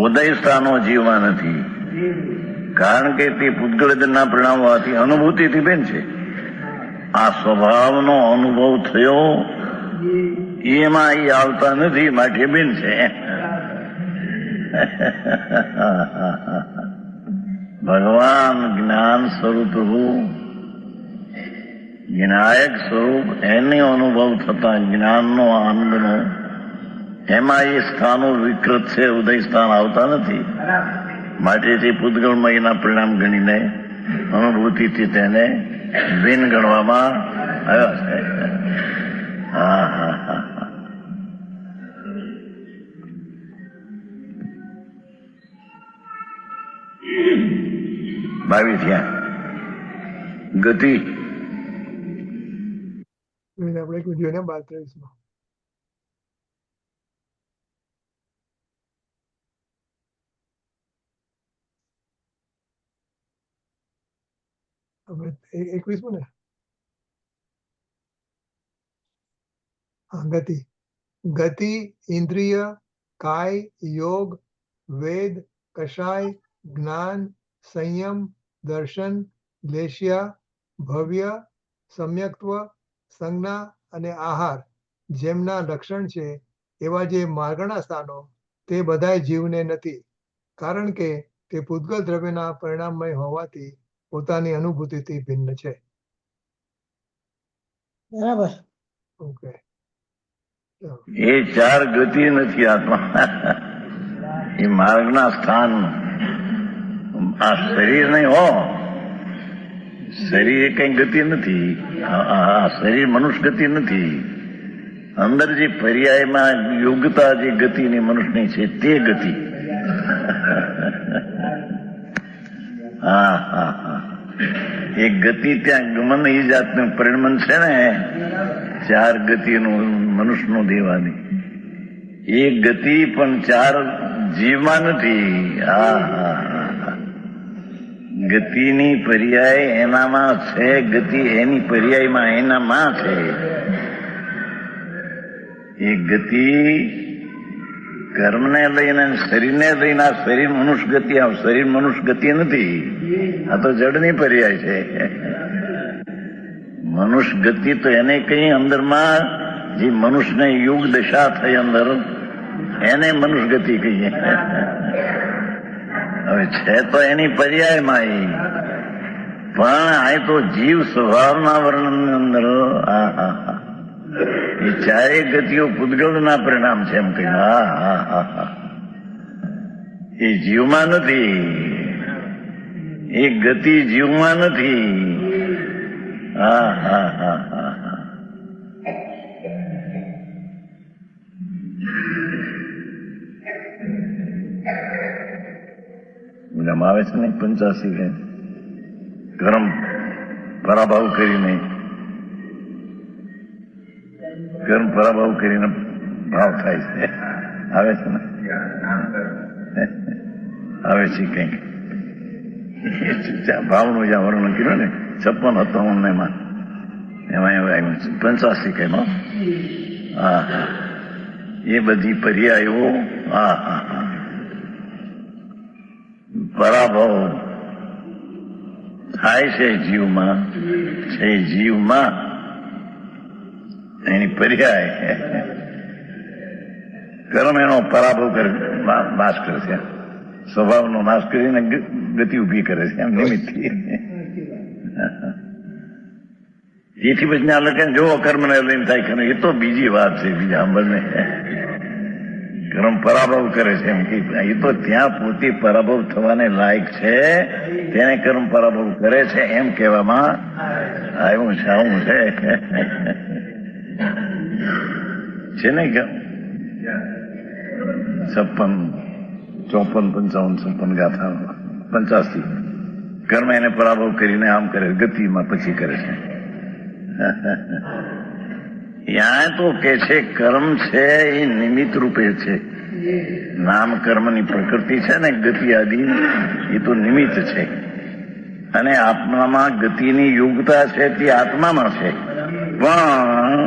ઉદય સ્થાનો જીવમાં નથી, કારણ કે તે પૂતગળના પરિણામ હોવાથી અનુભૂતિથી બેન છે. આ સ્વભાવનો અનુભવ થયો એમાં એ આવતા નથી, માટે બેન છે. ભગવાન જ્ઞાન સ્વરૂપ જ્ઞાયક સ્વરૂપ એને અનુભવ થતા જ્ઞાનનો આનંદનો, એમાં એ સ્થાનો વિકૃત છે, ઉદય સ્થાન આવતા નથી. માટે તે પૂતગળમયના પરિણામ ગણીને અનુભૂતિથી તેને ભિન્ન ગણવામાં આવ્યા છે. હા હા હા. ભાવી થયા ગતિ આપણે એક વિડીયો ને 32 માં આપણે 21 માં ને ગતિ ગતિ ઇન્દ્રિય કાય યોગ વેદ કષાય જ્ઞાન સંયમ દર્શન લેશ્યા ભવ્ય સમ્યક્ત્વ સંજ્ઞા અને આહાર જેમના લક્ષણ છે એવા જે માર્ગના સ્થાનો તે બધાય જીવને નથી, કારણ કે તે પૂતગલ દ્રવ્યના પરિણામમય હોવાથી પોતાની અનુભૂતિથી ભિન્ન છે. બરાબર. ઓકે. એ ચાર ગતિ નથી આત્મા, એ માર્ગના સ્થાન. આ શરીર નહીં હો, શરીર એ કઈ ગતિ નથી. આ શરીર મનુષ્ય ગતિ નથી. અંદર જે પર્યાયમાં યોગ્યતા જે ગતિની મનુષ્યની છે તે ગતિ. હા હા હા. એ ગતિ ત્યાં ગમન એ જાતનું પરિણમન છે ને, ચાર ગતિનું મનુષ્યનું દેવાની એ ગતિ પણ ચાર જીવમાં નથી. હા હા હા. ગતિની પર્યાય એનામાં છે, ગતિ એની પર્યાયમાં એનામાં છે. એ ગતિ કર્મને લઈને શરીરને લઈને, આ શરીર મનુષ્ય ગતિ, આ શરીર મનુષ્ય ગતિ નથી, આ તો જડની પર્યાય છે. મનુષ્ય ગતિ તો એને કઈ અંદરમાં જે મનુષ્યને યુગ દશા થઈ અંદર એને મનુષ્ય ગતિ કહીએ. હવે છે તો એની પર્યાયમાં એ, પણ આ તો જીવ સ્વભાવના વર્ણન અંદર હા હા હા એ ચારેય ગતિઓ પૂતગળના પરિણામ છે એમ કહ્યું. હા હા હા હા. એ જીવમાં નથી, એ ગતિ જીવમાં નથી. હા હા હા હા હા. આવે છે ને 85 કર્મ પરાભવ કરીને, કર્મ પરાભવ કરીને ભાવ થાય છે. આવે છે ને, આવે છે કંઈક ભાવનું જ્યાં વર્ણન કર્યું ને 56 હતો એમાં આવ્યું છે 85 કઈ. હા હા. એ બધી પર્યાયો હા હા હા પરાભવ થાય છે જીવમાં, છે જીવમાં એની પર્યાય કર્મ એનો પરાભવ કરે, નાશ કરે છે, સ્વભાવનો નાશ કરીને ગતિ ઉભી કરે છે એમ નિમિત્તથી. એથી પછી ના લખે જોવો કર્મને લઈને થાય કરે, એ તો બીજી વાત છે, બીજા સાંભળને. કર્મ પરાભવ કરે છે એમ કે એ તો ત્યાં પોતે પરાભવ થવાને લાયક છે, તેને કર્મ પરાભવ કરે છે એમ કહેવામાં આવ્યું છે. આવું છે ને કે 56, 54, 55, 56 ગાથા 85 કર્મ એને પરાભવ કરીને આમ કરે, ગતિમાં પછી કરે છે. ત્યાં તો કે છે કર્મ છે એ નિમિત્ત રૂપે છે. નામ કર્મની પ્રકૃતિ છે ને ગતિ આદિ એ તો નિમિત્ત છે, અને આત્મામાં ગતિની યોગ્યતા છે તે આત્મામાં છે. પણ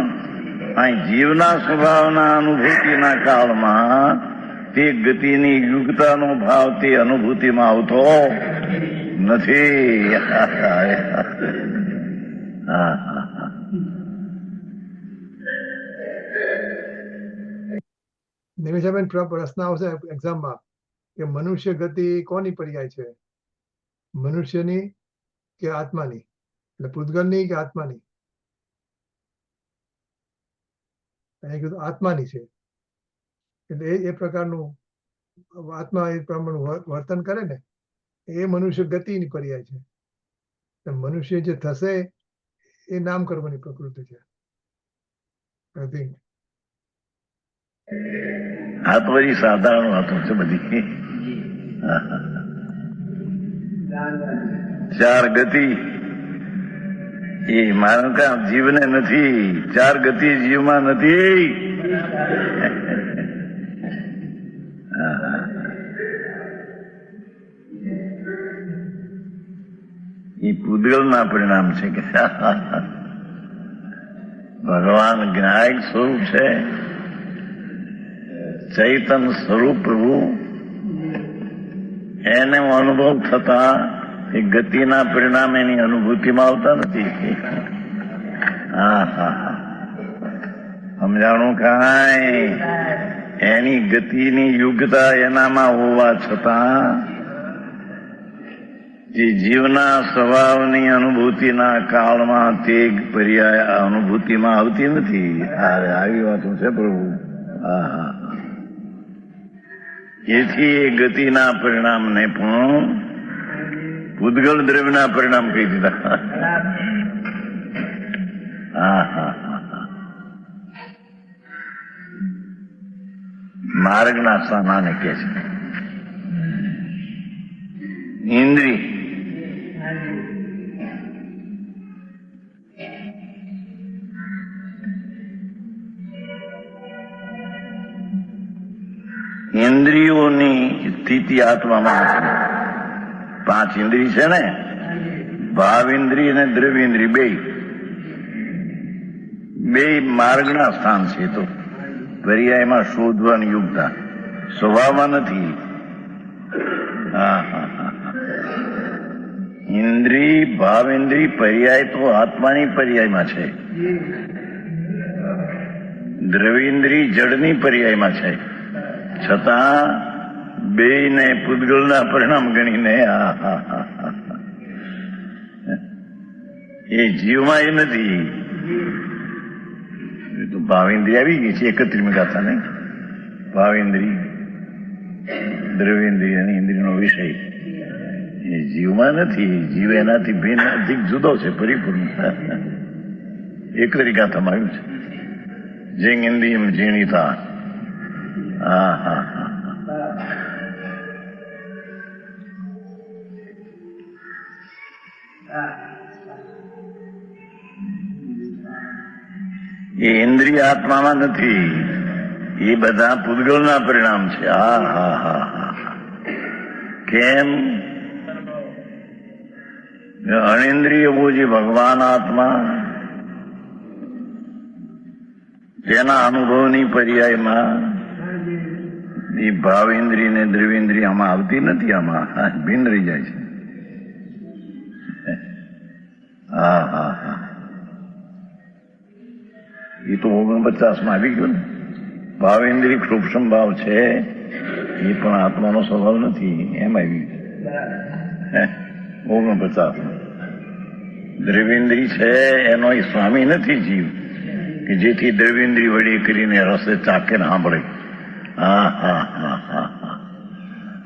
અહીં જીવના સ્વભાવના અનુભૂતિના કાળમાં તે ગતિની યુગતાનો ભાવ તે અનુભૂતિમાં આવતો નથી. નિમિષાબેન પ્રશ્ન આવશે એક્ઝામમાં કે મનુષ્ય ગતિ કોની પર્યાય છે, મનુષ્યની કે આત્માની, એટલે પૂતગલની કે આત્માની? અહીં કીધું આત્માની છે, એટલે એ પ્રકારનું આત્મા એ પ્રમાણે વર્તન કરે ને એ મનુષ્ય ગતિની પર્યાય છે. મનુષ્ય જે થશે એ નામ કર્મની પ્રકૃતિ છે. આઈ થિંક આ તો બધી સાધારણ વાતો છે બધી. ચાર ગતિ એ મારા ત્યાં જીવને નથી, ચાર ગતિ જીવમાં નથી. એ પૂતગલના પરિણામ છે કે ભગવાન જ્ઞાયક સ્વરૂપ છે, ચૈતન સ્વરૂપ પ્રભુ, એને અનુભવ થતા એ ગતિના પરિણામ એની અનુભૂતિમાં આવતા નથી. સમજાણું કાંઈ? એની ગતિની યુગતા એનામાં હોવા છતાં જે જીવના સ્વભાવની અનુભૂતિના કાળમાં તે પર્યાય અનુભૂતિમાં આવતી નથી. આવી વાતો છે પ્રભુ. એથી એ ગતિના પરિણામને પણ પૂતગલ દ્રવ્યના પરિણામ કહી દીધા. માર્ગના સામાને કે છે. ઇન્દ્રિય ઇન્દ્રિયોની સ્થિતિ આત્મામાં છે. 5 ઇન્દ્રિય છે ને, ભાવ ઇન્દ્રિય અને દ્રવ્ય ઇન્દ્રિય બે માર્ગના સ્થાન છે. તો પર્યાયમાં શોધવાની યુક્તા સ્વભાવમાં નથી. ઇન્દ્રિય ભાવ ઇન્દ્રિય પર્યાય તો આત્માની પર્યાયમાં છે, દ્રવ્ય ઇન્દ્રિય જડની પર્યાયમાં છે. છતાં બે ને પૂતગલના પરિણામ ગણીને એ જીવમાં એ નથી. તો ભાવેન્દ્રિય આવી ગઈ છે 31મી ગાથા ને. ભાવેન્દ્રિય દ્રવ્યેન્દ્રિય અને ઇન્દ્રિયનો વિષય એ જીવમાં નથી. જીવ એનાથી ભિન્ન અધિક જુદો છે, પરિપૂર્ણ. 31મી ગાથામાં આવ્યું છે. જેંગ ઇન્દ્રિયમ જીણિતા. એ ઇન્દ્રિય આત્મામાં નથી. એ બધા પૂતગલના પરિણામ છે. કેમ? અનિન્દ્રિય જે ભગવાન આત્મા તેના અનુભવની પર્યાયમાં એ ભાવ ઇન્દ્રિય ને દ્રવ્યેન્દ્રિય આમાં આવતી નથી. આમાં ભિન્ન રહી જાય છે. એ તો 49માં આવી ગયું ને. ભાવેન્દ્રિય ક્ષુભ ભાવ છે એ પણ આત્માનો સ્વભાવ નથી. એમ આવી ગયું 49. દ્રવ્યેન્દ્રિય છે એનો એ સ્વામી નથી જીવ કે જેથી દ્રવ્યેન્દ્રિય વડે કરીને રસે ચાકે ને સાંભળે.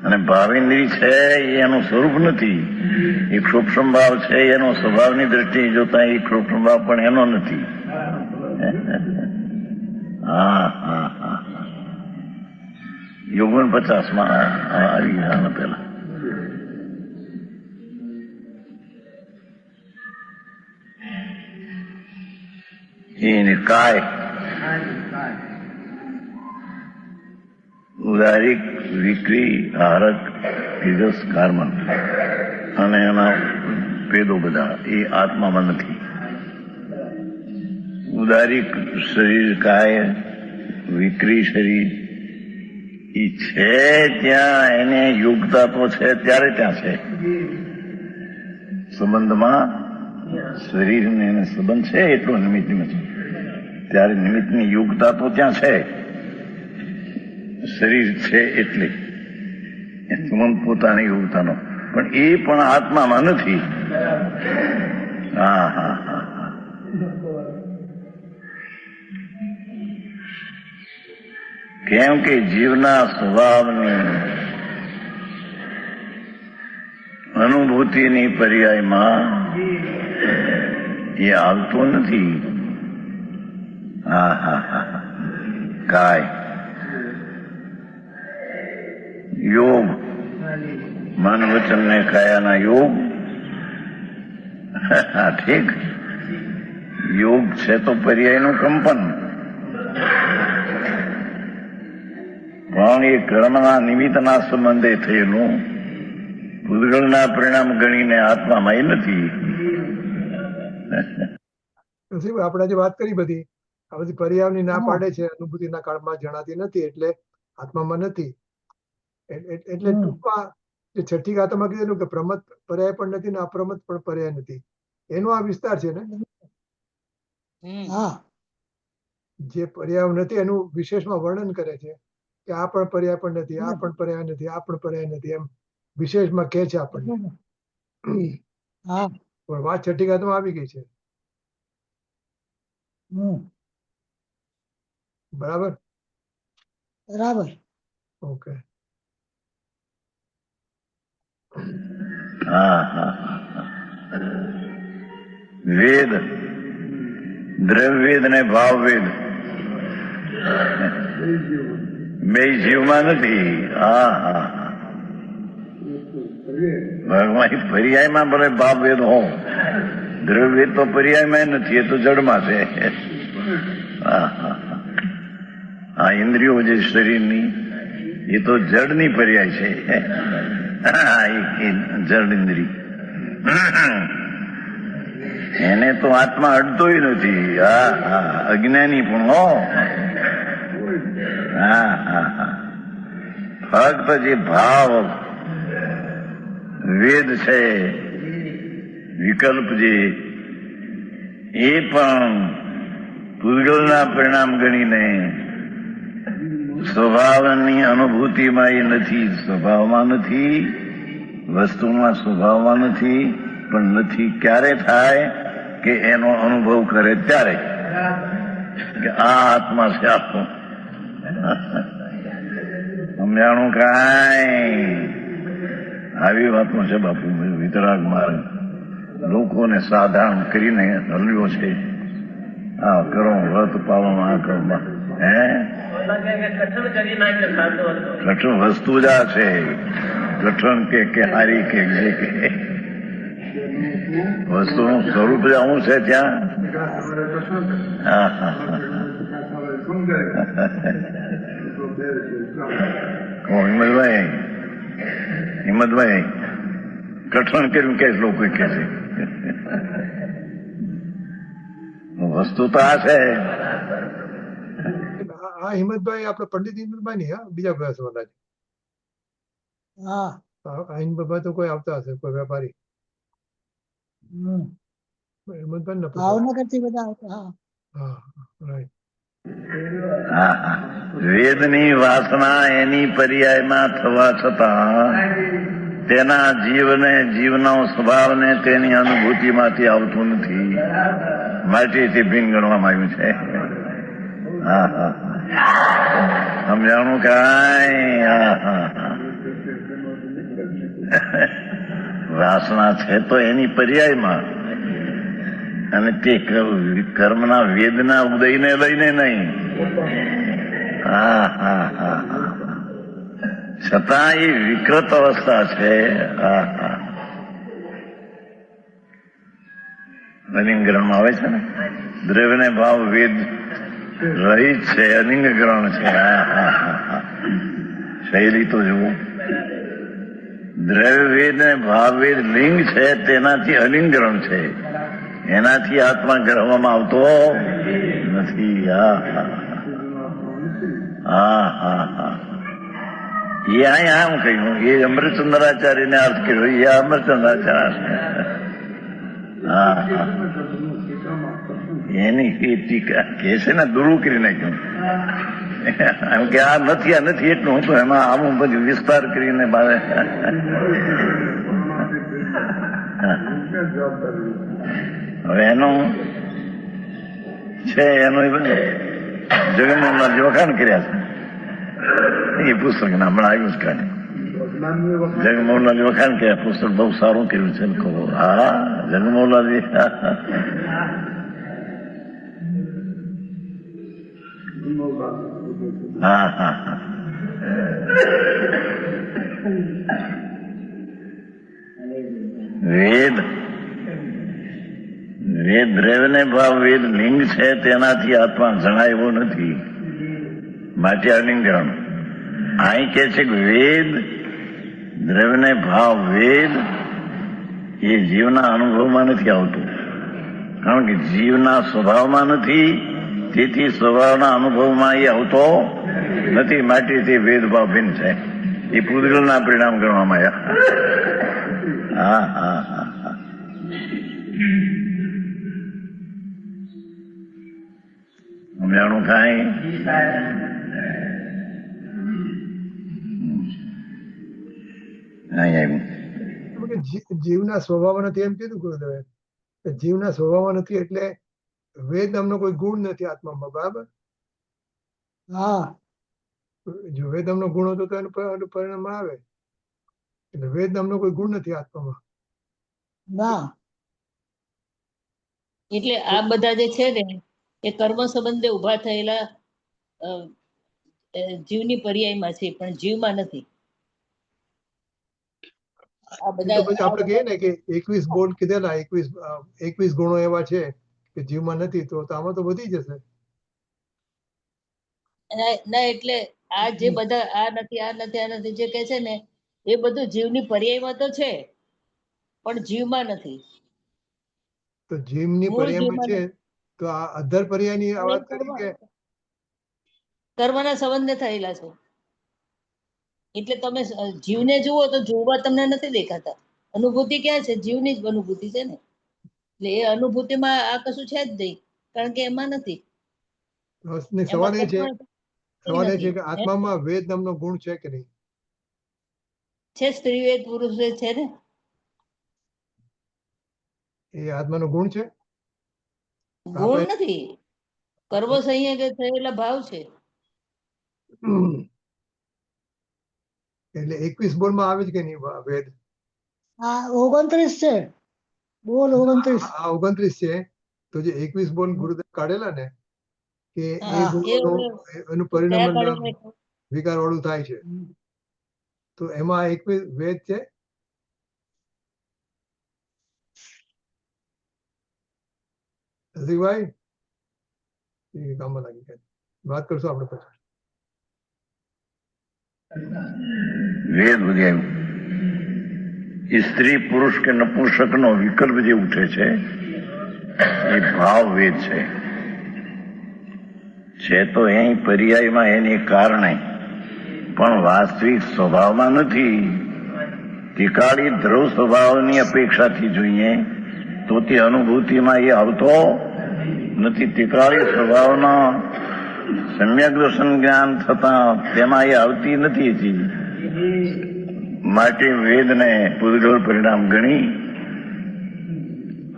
અને ભાવેન્દ્રિય છે એનું સ્વરૂપ નથી. એ ક્ષુભ ભાવ છે એનો સ્વભાવની દ્રષ્ટિએ જોતા એ ક્ષુભ ભાવ પણ એનો નથી. યોગન 50માં આવી ગયા પેલા. એને કાય ઉદારિક, વિક્રી, હારક, તેજસ, કાર્મન અને એના ભેદો બધા એ આત્મામાં નથી. ઉદારિક શરીર, કાય, વિક્રી શરીર એ છે ત્યાં, એને યોગતા તો છે ત્યારે ત્યાં છે. સંબંધમાં શરીરને એને સંબંધ છે એટલો નિમિત્તનો છે, ત્યારે નિમિત્તની યોગતા તો ત્યાં છે. શરીર છે એટલે એ સંબંધ પોતાની યોગતાનો, પણ એ પણ આત્મામાં નથી. હા હા હા. કેમ કે જીવના સ્વભાવની અનુભૂતિની પર્યાયમાં એ આવતો નથી. હા હા હા. કાય યોગ, મન વચન ને કાયાના યોગ. ઠીક, યોગ છે તો પર્યાયનું કંપન, પણ એ કર્મના નિમિત્તના સંબંધે થયેલું ભૂતગળના પરિણામ ગણીને આત્મામાં એ નથી. આપણે જે વાત કરી બધી આ બધી પર્યાવની ના પાડે છે, અનુભૂતિના કાળમાં જણાતી નથી એટલે આત્મામાં નથી. એટલે ટૂંકમાં જે છઠ્ઠી ગાથામાં કીધેલું કે પ્રમત પર્યાય પણ નથી ને અપ્રમત પણ પર્યાય નથી, એનો આ વિસ્તાર છે ને. જે પર્યાય નથી એનું વિશેષમાં વર્ણન કરે છે કે આ પણ પર્યાય પણ નથી, આ પણ પર્યાય નથી, આ પણ પર્યાય નથી, એમ વિશેષમાં કહે છે આપણને. પણ વાત છઠ્ઠી ગાથામાં આવી ગઈ છે. બરાબર બરાબર. ઓકે. હા હા. વેદ, દ્રવ્યવેદ ને ભાવવેદ બે જીવમાં નથી. હા હા. ભગવાન પર્યાયમાં ભલે ભાવવેદ હો, દ્રવ્યવેદ તો પર્યાયમાં નથી, એ તો જડમાં છે. હા હા. આ ઇન્દ્રિયો જે શરીરની એ તો જડની પર્યાય છે. જડ ઇન્દ્રિય એને તો આત્મા અડતોય નથી. હા હા. અજ્ઞાની પણ હો. હા હા હા. ફક્ત જે ભાવ વેદ છે, વિકલ્પ જે, એ પણ ભૂતગળના પરિણામ ગણીને સ્વભાવની અનુભૂતિમાં એ નથી, સ્વભાવમાં નથી, વસ્તુમાં સ્વભાવમાં નથી. પણ નથી ક્યારે થાય કે એનો અનુભવ કરે ત્યારે કે આ આત્મા છે આખો. સમજાણું કાંઈ? આવી વાતો છે બાપુ. વિતરાગ મારે લોકોને સાધારણ કરીને હલ્યો છે. હા કરો, વ્રત પાલન આ કરો. હે કઠણ વસ્તુ જ આ છે. કઠણ કે હારી કે જે કે વસ્તુનું સ્વરૂપ જ આવું છે ત્યાં. હા હા. હિંમતભાઈ, હિંમતભાઈ કઠણ કર્યું કે લોકો કે છે. વસ્તુ તો આ છે. હા હિંમતભાઈ, આપણે પંડિત હિંમતભાઈ નહીં, હા બીજા કોઈ હશે. હિંમતભાઈ તો કોઈ આવતા હશે, કોઈ વેપારી. હિંમતભાઈ ભાવનગરથી બધા આવતા. હા રાઈટ. વેદની વાસના એની પર્યાયમાં થવા છતાં તેના જીવને, જીવનો સ્વભાવને તેની અનુભૂતિમાંથી આવતું નથી, માટીથી ભીન ગણવામાં આવ્યું છે. હા હા. સમજાણું કાંઈ? હા હા. વાસના છે તો એની પર્યાયમાં, અને તે કર્મના વેદના ઉદયને લઈને નહીં. હા હા હા. છતાં એ વિકૃત અવસ્થા છે. હા હા. અલિંગગ્રહણમાં આવે છે ને, દ્રવ્યને ભાવ વેદ રહિત છે, અલિંગગ્રહણ છે. હા હા હા. શૈલી તો જુઓ. દ્રવ્યવેદ ને ભાવવેદ લિંગ છે, તેનાથી અલિંગરણ છે, એનાથી આત્મા ગણવામાં આવતો નથી. હા એ અહીંયા આમ કહ્યું, એ અમૃતચંદ્રાચાર્યને અર્થ કર્યો, એ અમરચંદ્રાચાર્ય. હા એની એ ટીકા કે છે ને, દૂરું કરી નાખ્યું એમ કે આ નથી એટલું હતું, એમાં આવું બધું વિસ્તાર કરીને બારે. હવે એનું છે, એનું જગન્નાથ વખાણ કર્યા છે એ પુસ્તક હમણાં આવ્યું જ કાઢે. જગમોહનલાલ વખાણ કર્યા, પુસ્તક બહુ સારું કર્યું છે. હા જગમોહનલાલજી. હા હા હા વેદ દ્રવ્ય ને ભાવ વેદ લિંગ છે, તેનાથી આત્મા જણાય નથી, માટે અલિંગરણ. અહીં કે છે કે વેદ દ્રવ્ય ને ભાવ વેદ એ જીવના અનુભવમાં નથી આવતું, કારણ કે જીવના સ્વભાવમાં નથી, તેથી સ્વભાવના અનુભવમાં એ આવતો નથી, માટે તે ભેદભાવ ભિન્ન છે. એ પૂતગલના પરિણામ ગણવામાં આવ્યા. હા હા હા હા સમજાણું કાંઈ? જીવના સ્વભાવ નથી એમ કીધું ગુરુદેવે. જીવના સ્વભાવ નથી એટલે વેદ નામનો કોઈ ગુણ નથી આત્મામાં. બરાબર? હા જો વેદ નામનો ગુણ હતો તો એનું પરિણામ આવે. એટલે વેદ નામનો કોઈ ગુણ નથી આત્મામાં. ના એટલે આ બધા જે છે ને એ કર્મ સંબંધે ઉભા થયેલા જીવની પર્યાયમાં છે, પણ જીવમાં નથી. આ પછી આપણે કહીએ ને કે 21 ગુણ કીધેલા, 21 ગુણો એવા છે કે જીવમાં નથી, તો આમાં તો વધી જશે. ના એટલે આ જે બધા આ નથી જે કે છે ને, એ બધું જીવની પર્યાયમાં તો છે, પણ જીવમાં નથી. તો જીવની પર્યાયમાં છે, તો આ અધર પર્યાયની આ વાત કરી કે કર્મના સંબંધે થયેલા છે. એટલે તમે જીવને જુઓ તો જોવા તમને નથી દેખાતા. અનુભૂતિ ક્યાં છે? જીવની જ અનુભૂતિ છે ને. એટલે એ અનુભૂતિમાં આ કશું છે જ નહીં, કારણ કે એમાં નથી. સવાલ એ છે કે આત્મામાં વેદ નામનો ગુણ છે કે નહીં? છે, સ્ત્રી વેદ પુરુષ વેદ છે ને. એ આત્માનો ગુણ છે? ગુણ નથી, કર્મ સંયોગે થયેલા ભાવ છે. એટલે 21 બોલમાં આવે છે કે નહીં વેદ? આ 29 છે, બોલ 29. આ 29 છે. તો જે 21 બોલ ગુરુદેવ કાઢેલા ને, કે એ ગુણોનો એનું પરિણામ વિકાર વાળું થાય છે, તો એમાં 21 વેદ છે. રસિકભાઈ એ કામમાં લાગી ગયા, વાત કરશું આપણે પછી. વેદ બધે સ્ત્રી પુરુષ કે નપુંસક નો વિકલ્પ જે ઉઠે છે એ ભાવ વેદ છે તો અહીં પર્યાયમાં એને કારણે, પણ વાસ્તવિક સ્વભાવમાં નથી. ટીકાળી ધ્રુવ સ્વભાવની અપેક્ષાથી જોઈએ તો તે અનુભૂતિમાં એ આવતો નથી. ટીકાળી સ્વભાવના સમ્યક દર્શન જ્ઞાન થતા તેમાં એ આવતી નથી. માટે વેદને પૂતગલ પરિણામ ગણી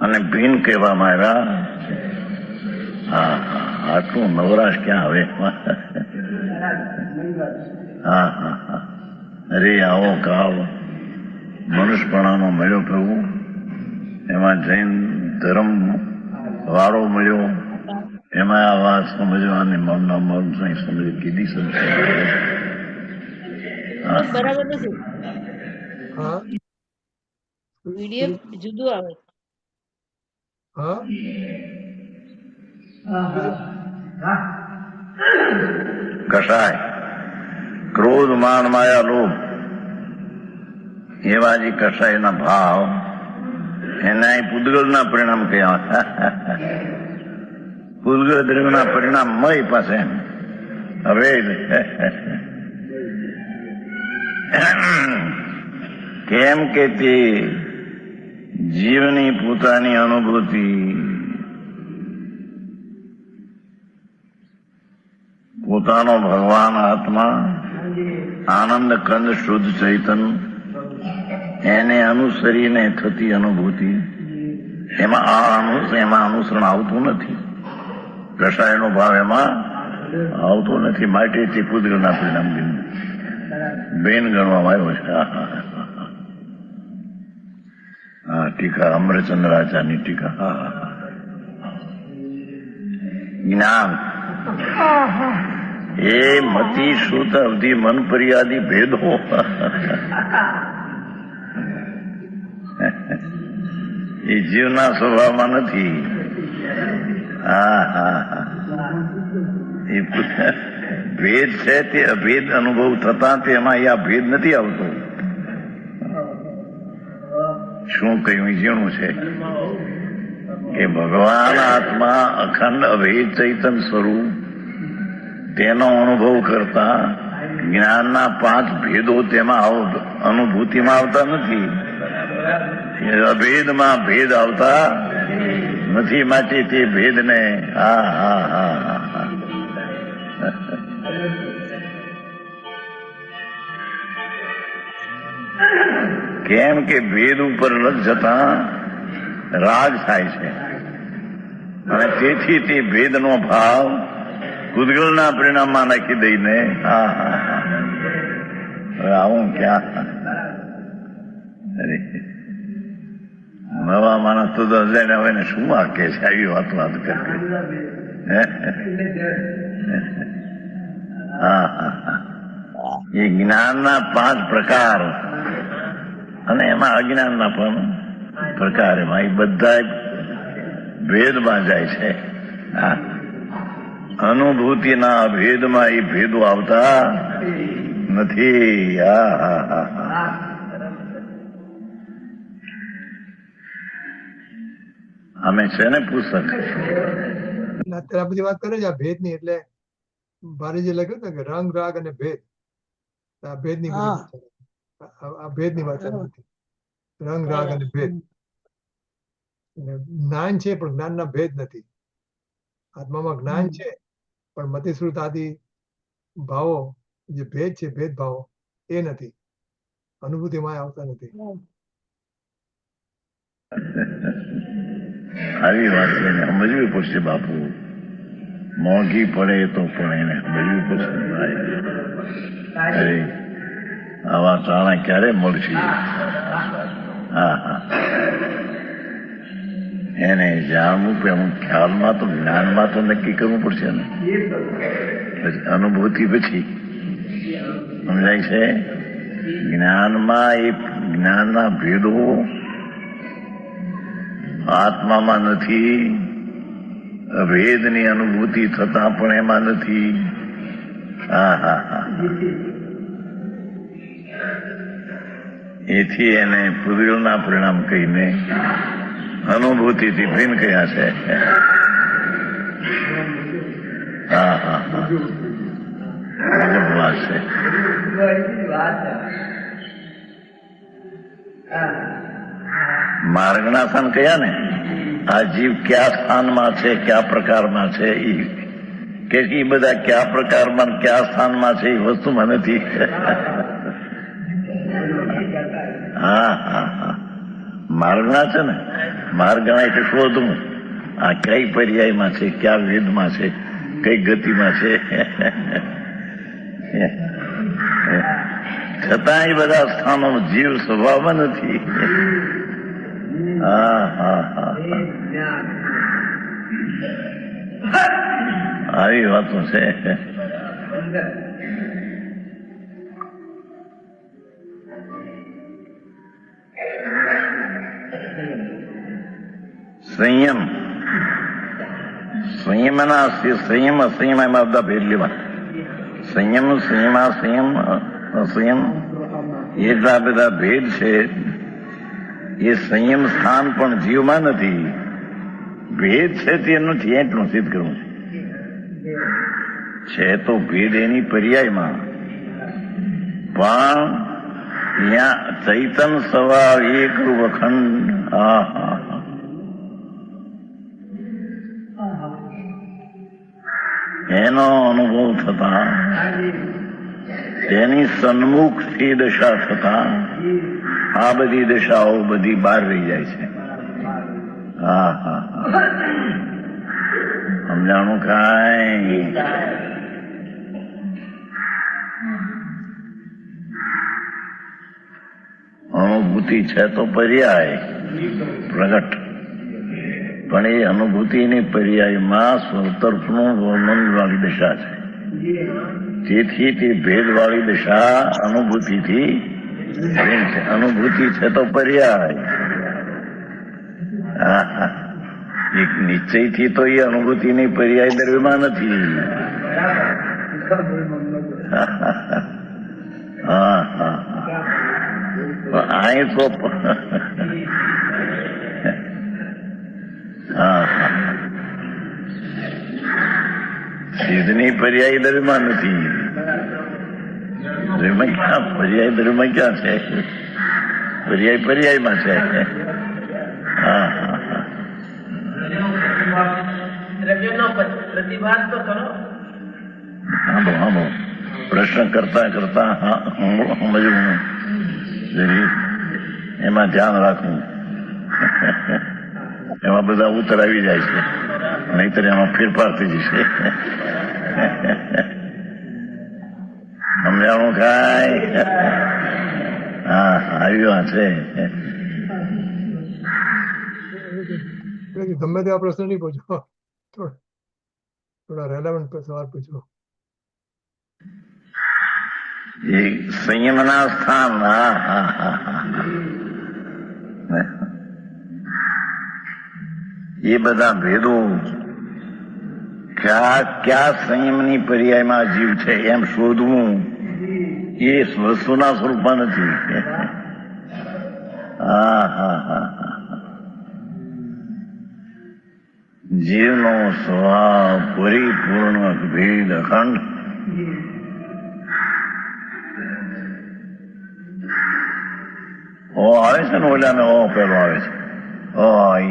અને ભીન કહેવામાં આવ્યા. હા આટલું નવરાશ ક્યાં હવે? હા હા હા અરે આવો કાવ મનુષ્યપણાનો મળ્યો પ્રભુ, એમાં જૈન ધર્મ વાળો મળ્યો, એમાં આ વાત સમજવાની મનના મન સમજ કીધી સમજ બરાબર નથી. હા પીડીએફ જુદું આવે. હા કસાય ક્રોધ ક્રોધ માન માયા લોભ એવા જે કસાયના ભાવ એના પૂદગલના પરિણામ કયા. પૂદગલ દ્રવ્યના પરિણામ મય પાસે હવે કેમ કે તે જીવની પોતાની અનુભૂતિ પોતાનો ભગવાન આત્મા આનંદ કંદ શુદ્ધ ચૈતન એને અનુસરીને થતી અનુભૂતિ એમાં અનુસરણ આવતું નથી. કસાયનો ભાવ એમાં આવતો નથી. માટે તે પૂદગલના પરિણામ બેન ગણવામાં આવ્યો છે. હા, ટીકા અમરચંદ્રાચાર્યની ટીકા. જ્ઞાન એ મતિ શ્રુત અવધિ મન પર્યાદી ભેદો એ જીવના સ્વભાવમાં નથી. એ ભેદ છે તે અભેદ અનુભવ થતા તેમાં આ ભેદ નથી આવતો. શું કહ્યું ઝીણું છે કે ભગવાન આત્મા અખંડ અભેદ ચૈતન સ્વરૂપ તેનો અનુભવ કરતા જ્ઞાનના 5 ભેદો તેમાં અનુભૂતિમાં આવતા નથી. અભેદમાં ભેદ આવતા નથી. માટે તે ભેદને કેમ કે ભેદ ઉપર લગ જતા રાગ થાય છે અને તેથી તે ભેદનો ભાવ પૂદગલના પરિણામમાં નાખી દઈને આવું ક્યાં. અરે નવા માણસ તો જાણે હવે ને શું વાકે છે આવી વાત કરતી. એ જ્ઞાનના 5 પ્રકાર અને એમાં અજ્ઞાનના પણ પ્રકાર એમાં એ બધા ભેદમાં જાય છે. અનુભૂતિના ભેદમાં એ ભેદો આવતા નથી. અમે છે ને પુસ્તક અત્યારે આ બધી વાત કરે છે આ ભેદ ની. એટલે ભારીજી લખ્યું ને કે રંગ રાગ અને ભેદ. આ ભેદ ની આ ભેદ ની વાત નથી. રંગ રાગ અને ભેદ જ્ઞાન છે પણ જ્ઞાનના ભેદ નથી. આત્મામાં જ્ઞાન છે પણ મતિશ્રુત આદિ ભાવો જે ભેદ છે ભેદભાવો એ નથી. અનુભૂતિમાં આવતા નથી. આવી વાત એને સમજવી પડશે બાપુ. મોંઘી પડે તો પણ એને સમજવી પડશે. અરે આવા ટાણા ક્યારે મળશે? એને જાણવું કે અમુક ખ્યાલમાં તો જ્ઞાનમાં તો નક્કી કરવું પડશે ને. અનુભૂતિ પછી સમજાય છે. જ્ઞાનમાં એ જ્ઞાનના ભેદો આત્મામાં નથી. અભેદની અનુભૂતિ થતા પણ એમાં નથી. એથી એને પૂદગલના પરિણામ કહીને અનુભૂતિથી ભિન્ન કયા છે. વાત છે. માર્ગના સ્થાન કયા ને? આ જીવ કયા સ્થાનમાં છે, કયા પ્રકારમાં છે, કે એ બધા કયા પ્રકારમાં કયા સ્થાનમાં છે એ વસ્તુમાં નથી. માર્ગના છે ને. માર્ગના એટલે શોધવું આ કઈ પર્યાયમાં છે, કયા વેદમાં છે, કઈ ગતિમાં છે. છતાં એ બધા સ્થાનો જીવ સ્વભાવમાં નથી. આવી વાતો છે. સંયમ સંયમના સંયમ અસંયમ એમાં બધા ભેદ લેવા. સંયમ સંયમ સંયમ એટલા બધા ભેદ છે. એ સંયમ સ્થાન પણ જીવમાં નથી. ભેદ છે તેનું એટલું સિદ્ધ કરવું છે તો ભેદ એની પર્યાયમાં, પણ ત્યાં ચૈતન સવાર એક વખંડ. એનો અનુભવ થતા, તેની સન્મુખથી દશા થતા આ બધી દશાઓ બધી બહાર રહી જાય છે. સમજાણું કાંઈ? અનુભૂતિ છે તો પર્યાય પ્રગટ, પણ એ અનુભૂતિની પર્યાયમાં સ્વતર્ફનું વર્ણનવાળી દશા છે. તેથી તે ભેદવાળી દશા અનુભૂતિથી છે. અનુભૂતિ છે તો પર્યાય. એક નિશ્ચયથી તો એ અનુભૂતિની પર્યાય દ્રવ્યમાં નથી. અહીં તો સિદ્ધની પર્યાય દ્રવ્યમાં નથી. પર્યાય દ્રવ્યમાં ક્યાં છે? પર્યાય પર્યાયમાં છે. પ્રશ્ન કરતા કરતા સમજવું, એમાં ધ્યાન રાખવું. એમાં બધા ઉત્તર આવી જાય છે, નહીતર એમાં ફેરફાર થઈ જશે. સમજાણું કાંઈ? આવ્યું છે. ગમે તેવા પ્રશ્ન નહીં પૂછો, થોડા રેલેવન્ટ સવાલ પૂછો. એ સંયમના સ્થાન, એ બધા ભેદો ક્યાં સંયમની પર્યાયમાં જીવ છે એમ શોધવું એ વસ્તુના સ્વરૂપમાં નથી. જીવનો સ્વભાવ પરિપૂર્ણ ભેદ અખંડ. ઓ આવે છે ને, ઓલા ને ઓ પેલો આવે છે.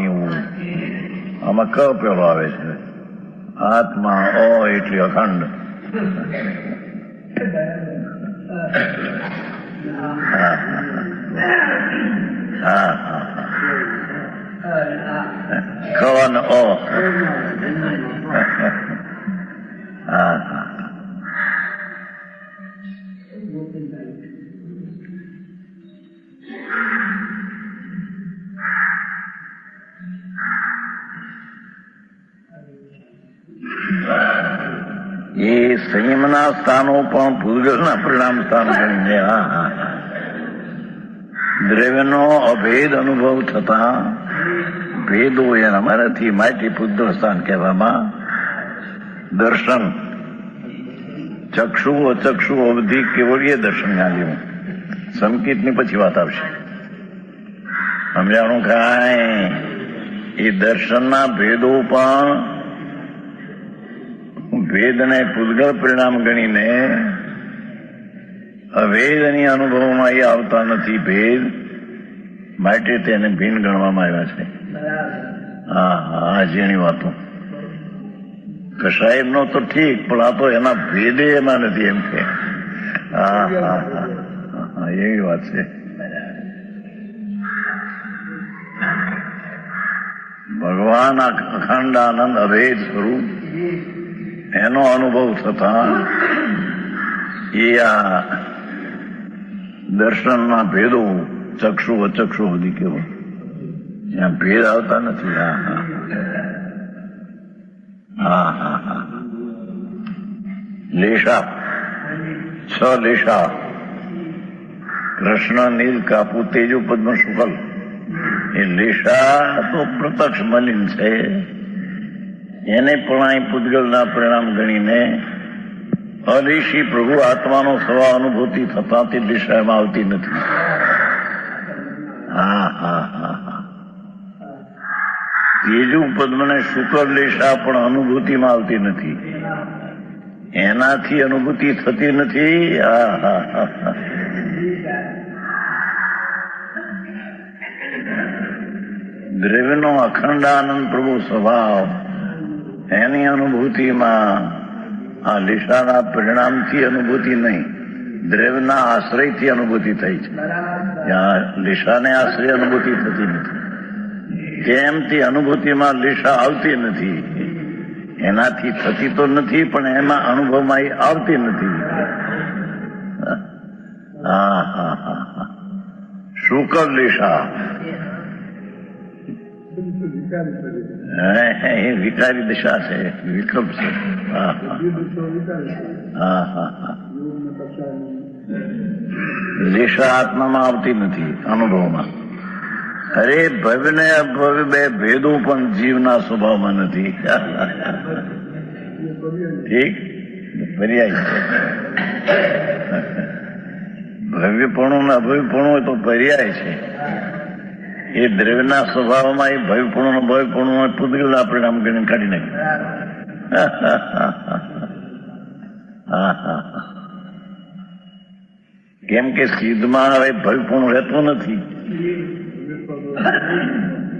એવું આમાં ક પેલો આવે છે. આત્મા ઓ એટલી અખંડ. કવન ઓ. એ સંયમના સ્થાનો પણ ભૂતગળના પરિણામ સ્થાન ગણીને દ્રવ્યનો અભેદ અનુભવ થતા ભેદો એના મારાથી માટી ભૂતગળ સ્થાન કહેવામાં. દર્શન ચક્ષુ અચક્ષુ અવધિ કેવળીય દર્શન આવ્યું. સંકેતની પછી વાત આવશે. સમજાણું કાંઈ? એ દર્શનના ભેદો પણ ભેદને પૂતગળ પરિણામ ગણીને અભેદની અનુભવમાં એ આવતા નથી. ભેદ માટે તેને ભિન્ન ગણવામાં આવ્યા છે. હા, જેની વાતો કસાય નો તો ઠીક, પણ આ તો એના ભેદે એમાં નથી એમ કે. એવી વાત છે. ભગવાન અખંડ આનંદ અભેદ સ્વરૂપ એનો અનુભવ થતા એ આ દર્શનના ભેદો ચક્ષુ અચક્ષુ સુધી કેવું ત્યાં ભેદ આવતા નથી. લેશા છ લેશા કૃષ્ણ નીલ કાપુ તેજો પદ્મ શુકલ. એ લેશા તો પ્રત્યક્ષ મલિન છે. એને પણ અહીં પૂતગલના પરિણામ ગણીને અનિશી પ્રભુ આત્માનો સ્વભાવ અનુભૂતિ થતા તે દિશામાં આવતી નથી. હા હા હા હા. ત્રીજું પદ મને શુકર લેશા પણ અનુભૂતિમાં આવતી નથી. એનાથી અનુભૂતિ થતી નથી. હા હા હા હા. દ્રવ્યનો અખંડ આનંદ પ્રભુ સ્વભાવ એની અનુભૂતિમાં આ લીશાના પરિણામથી અનુભૂતિ નહીં, દ્રવ્યના આશ્રયથી અનુભૂતિ થઈ છે. લીશાને આશ્રય અનુભૂતિ થતી નથી. કેમ તે અનુભૂતિમાં લીશા આવતી નથી. એનાથી થતી તો નથી, પણ એમાં અનુભવમાં આવતી નથી. હા હા હા. શુકર લીશા એ વિકારી દિશા છે, વિકલ્પ છે. હા હા હા. દિશા આત્મામાં આવતી નથી, અનુભવમાં. અરે ભવ્ય ને અભવ્ય બે ભેદો પણ જીવના સ્વભાવમાં નથી. ઠીક, પર્યાય છે. ભવ્યપણું ને અભવ્યપણું હોય તો પર્યાય છે. એ દ્રવ્યના સ્વભાવમાં એ ભયપણું ભયપણું પૂતગલના પરિણામ કરીને કાઢી નાખ્યું. કેમ કે સિદ્ધમાં હવે ભયપણું રહેતું નથી.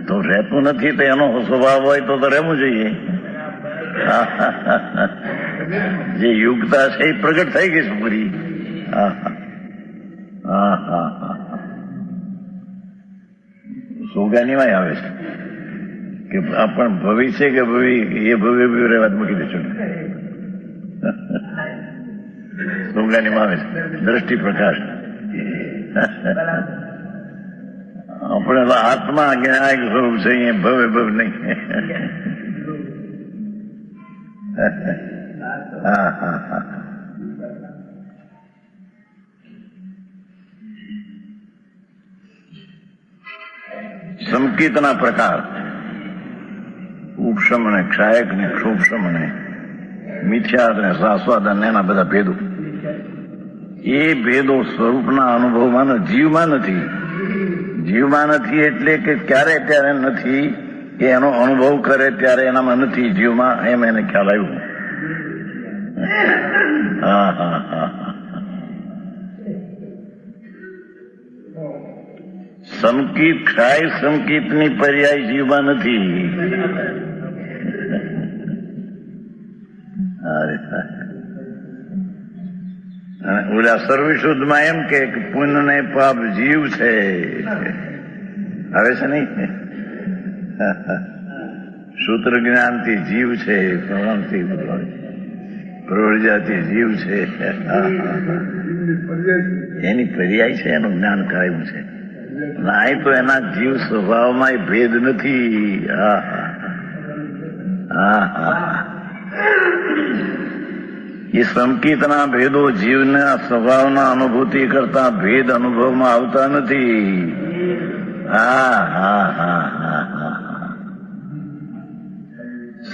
તો રહેતું નથી તો એનો સ્વભાવ હોય તો રહેવું જોઈએ. જે યુગતા છે એ પ્રગટ થઈ ગઈ છે પૂરી. હા હા હા હા. સોગાનીમાં આવે છે કે આપણ ભવિષ્ય કે એ ભવ્ય રહેવા મૂકી દેશો. સોગાનીમાં આવે છે દ્રષ્ટિ પ્રકાશ. આપણે આત્મા જ્ઞાયક સ્વરૂપ છે, એ ભવ્ય ભવ્ય નહીં. હા હા હા. સંકિતના પ્રકાર ઉપશમ ને ક્ષાયક ને ક્ષોભશમ ને મિથ્યાદ ને શાશ્વત અને એના બધા ભેદો. એ ભેદો સ્વરૂપના અનુભવમાં જીવમાં નથી. જીવમાં નથી એટલે કે ક્યારે ત્યારે નથી, કે એનો અનુભવ કરે ત્યારે એનામાં નથી જીવમાં, એમ એને ખ્યાલ આવ્યું. હા હા હા. સંકિત ક્ષાય સંકિતની પર્યાય જીવમાં નથી. ઓલા સર્વશુદ્ધમાં એમ કે પુણ્ય ને પાપ જીવ છે. આવે છે નહી? સૂત્ર જ્ઞાનથી જીવ છે, પ્રમાણથી પ્રવૃત્તિથી જીવ છે. એની પર્યાય છે, એનું જ્ઞાન કરાયું છે. નાય તો એના જીવ સ્વભાવમાં ભેદ નથી. હા હા હા. એ સંકિતના ભેદો જીવના સ્વભાવના અનુભૂતિ કરતા ભેદ અનુભવમાં આવતા નથી. હા હા હા હા હા.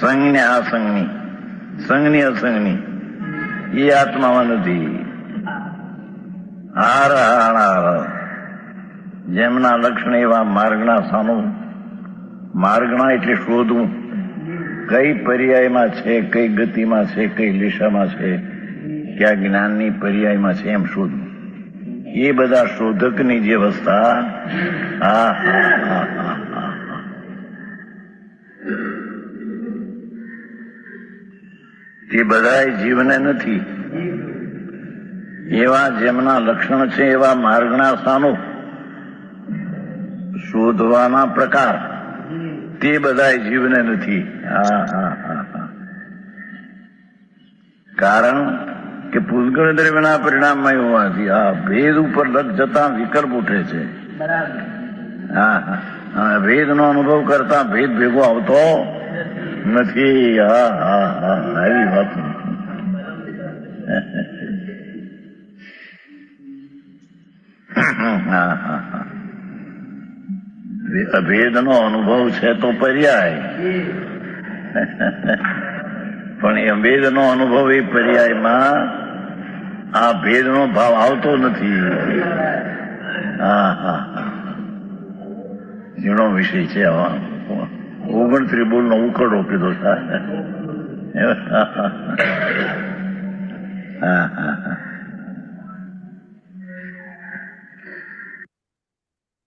સંજ્ઞ અસંગની, સંજ્ઞ અસંગની એ આત્મામાં નથી. હાર હાર જેમના લક્ષણ એવા માર્ગના સાનું. માર્ગના એટલે શોધવું, કઈ પર્યાયમાં છે, કઈ ગતિમાં છે, કઈ દિશામાં છે, ક્યાં જ્ઞાનની પર્યાયમાં છે, એમ શોધવું. એ બધા શોધકની જે અવસ્થા. હા હા હા હા. તે બધા જીવને નથી. એવા જેમના લક્ષણ છે એવા માર્ગના સાનું શોધવાના પ્રકાર, તે બધા જીવને નથી. હા હા હા હા. કારણ કે પૂતગળ દ્રવ્યના પરિણામમાં એવું હોવાથી આ ભેદ ઉપર લગ જતા વિકલ્પ ઉઠે છે. હા હા. ભેદનો અનુભવ કરતા ભેદ ભેગો આવતો નથી. હા હા હા. આવી વાત. હા હા હા. અભેદનો અનુભવ છે તો પર્યાય, પણ પણ એ ભેદનો અનુભવ એ પર્યાયમાં આ ભેદનો ભાવ આવતો નથી. હા હા હા, ઝીણો વિષય છે. 29 બોલનો ઉકરડો કીધો. હા હા હા.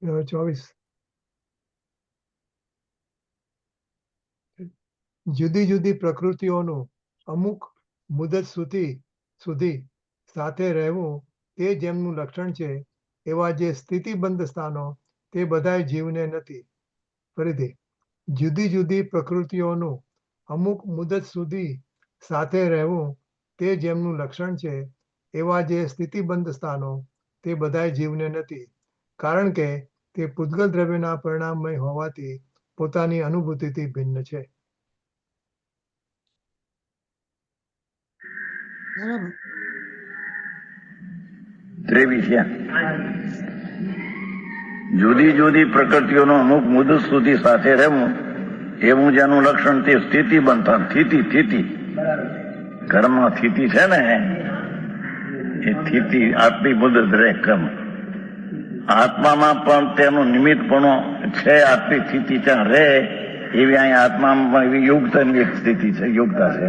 24 જુદી જુદી પ્રકૃતિઓનું અમુક મુદત સુધી સાથે રહેવું તે જેમનું લક્ષણ છે એવા જે સ્થિતિબંધ સ્થાનો તે બધાય જીવને નથી. ફરીથી, જુદી જુદી પ્રકૃતિઓનું અમુક મુદત સુધી સાથે રહેવું તે જેમનું લક્ષણ છે એવા જે સ્થિતિબંધ સ્થાનો તે બધાય જીવને નથી, કારણ કે તે પૂતગલ દ્રવ્યના પરિણામમય હોવાથી પોતાની અનુભૂતિથી ભિન્ન છે. બરાબર. 23 જુદી જુદી પ્રકૃતિઓનો અમુક મુદત સુધી સાથે રહેવું એવું જેનું લક્ષણ તે સ્થિતિ બનતા. સ્થિતિ કર્મમાં સ્થિતિ છે ને, એ સ્થિતિ આટલી મુદત રહે કર્મ. આત્મામાં પણ તેનું નિમિત્તપણું છે, આટલી સ્થિતિ ત્યાં રહે એવી અહીંયા આત્મામાં એવી યોગતાની એક સ્થિતિ છે, યોગતા છે.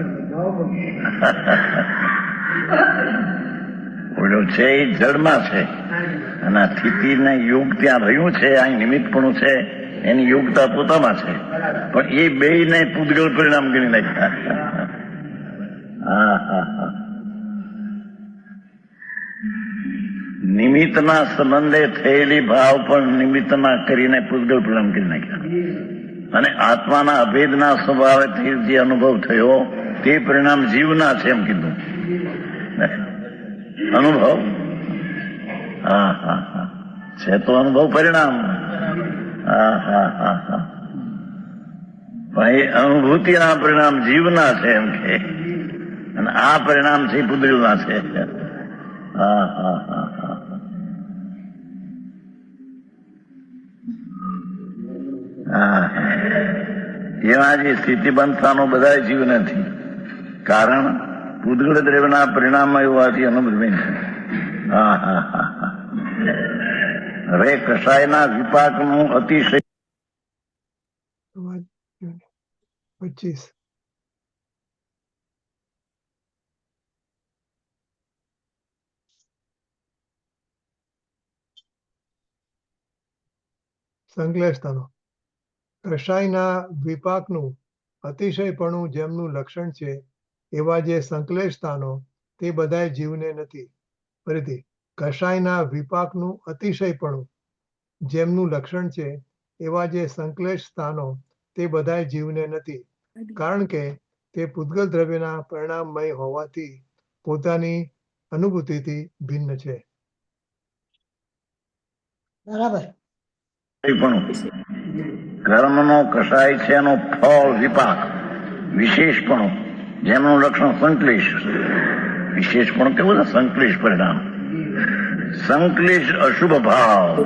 ઓલો છે એ જળમાં છે અને આ સ્થિતિને યોગ ત્યાં રહ્યું છે, અહીં નિમિત્તપણું છે, એની યોગતા પોતામાં છે, પણ એ બેયને પૂતગળ પરિણામ ગણી નાખ્યા. હા હા હા. નિમિત્તના સંબંધે થયેલી ભાવ પણ નિમિત્તના કરીને પૂતગળ પરિણામ કરી નાખ્યા. અને આત્માના અભેદના સ્વભાવેથી જે અનુભવ થયો તે પરિણામ જીવના છે એમ કીધું. અનુભવ હા હા હા છે તો અનુભવ પરિણામ. હા હા હા હા. ભાઈ અનુભૂતિના પરિણામ જીવના છે એમ કે, અને આ પરિણામ છે પૂતગળના છે. હા હા હા હા. હા એવા જે સ્થિતિબંધ સ્થાનો બધા જીવ નથી, કારણ પૂતગળ દ્રવ્યના પરિણામ હોવાથી અનુભવી છે. હા હા હા હા. હવે કસાયના વિપાકનું અતિશય 25 સંશ્લેષતાનો કષાયના વિપાકનું અતિશયપણું જેમનું લક્ષણ છે એવા જે સંશ્લેષ સ્થાનો તે બધાય જીવને નથી. ફરીથી, કષાયના વિપાકનું અતિશયપણું જેમનું લક્ષણ છે એવા જે સંશ્લેષ સ્થાનો તે બધાય જીવને નથી, કારણ કે તે પૂતગલ દ્રવ્યના પરિણામમય હોવાથી પોતાની અનુભૂતિથી ભિન્ન છે. બરાબર. કર્મનો કસાય છે એનો ફળ વિપાક વિશેષપણું જેમનું લક્ષણ સંશ્લેષ. વિશેષપણું કેવું છે? સંશ્લેષ પરિણામ. સંશ્લેષ અશુભ ભાવ,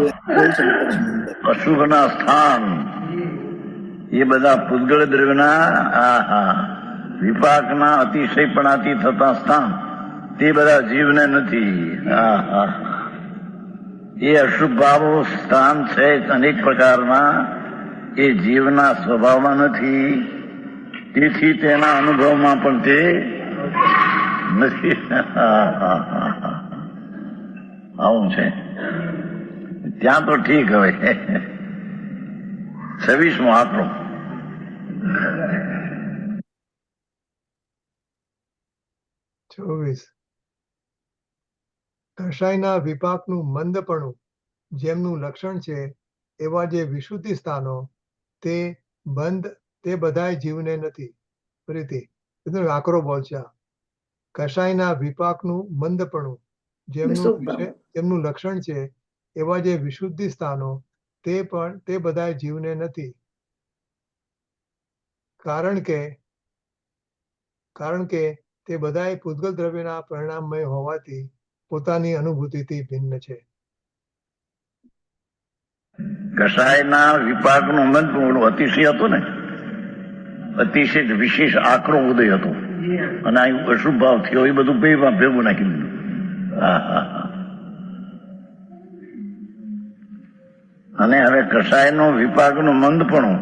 અશુભના સ્થાન એ બધા પૂતગળ દ્રવ્યના વિપાકના અતિશયપણાથી થતા સ્થાન તે બધા જીવને નથી. એ અશુભ ભાવો સ્થાન છે અનેક પ્રકારના, એ જીવના સ્વભાવમાં નથી, તેથી તેના અનુભવમાં પણ તે નથી. આવું છે. ત્યાં તો ઠીક. હવે 26મો આંકડો. કષાયના વિપાકનું મંદપણું જેમનું લક્ષણ છે એવા જે વિશુદ્ધિ સ્થાનો તે બધાય જીવને નથી. ફરીથી આકરો બોલ છે. કષાયના વિપાકનું મંદપણું જેમનું લક્ષણ છે એવા જે વિશુદ્ધિ સ્થાનો તે બધાય જીવને નથી, કારણ કે તે બધાય પૂતગલ દ્રવ્યના પરિણામમય હોવાથી પોતાની અનુભૂતિથી ભિન્ન છે. કસાયના વિપાકનું મંદ અતિશય હતું ને, અતિશય વિશેષ આકરો ઉદય હતો અને આ અશુભ ભાવ થયો એ બધું ભેગું નાખી દીધું. અને હવે કસાયનો વિપાકનો મંદપણું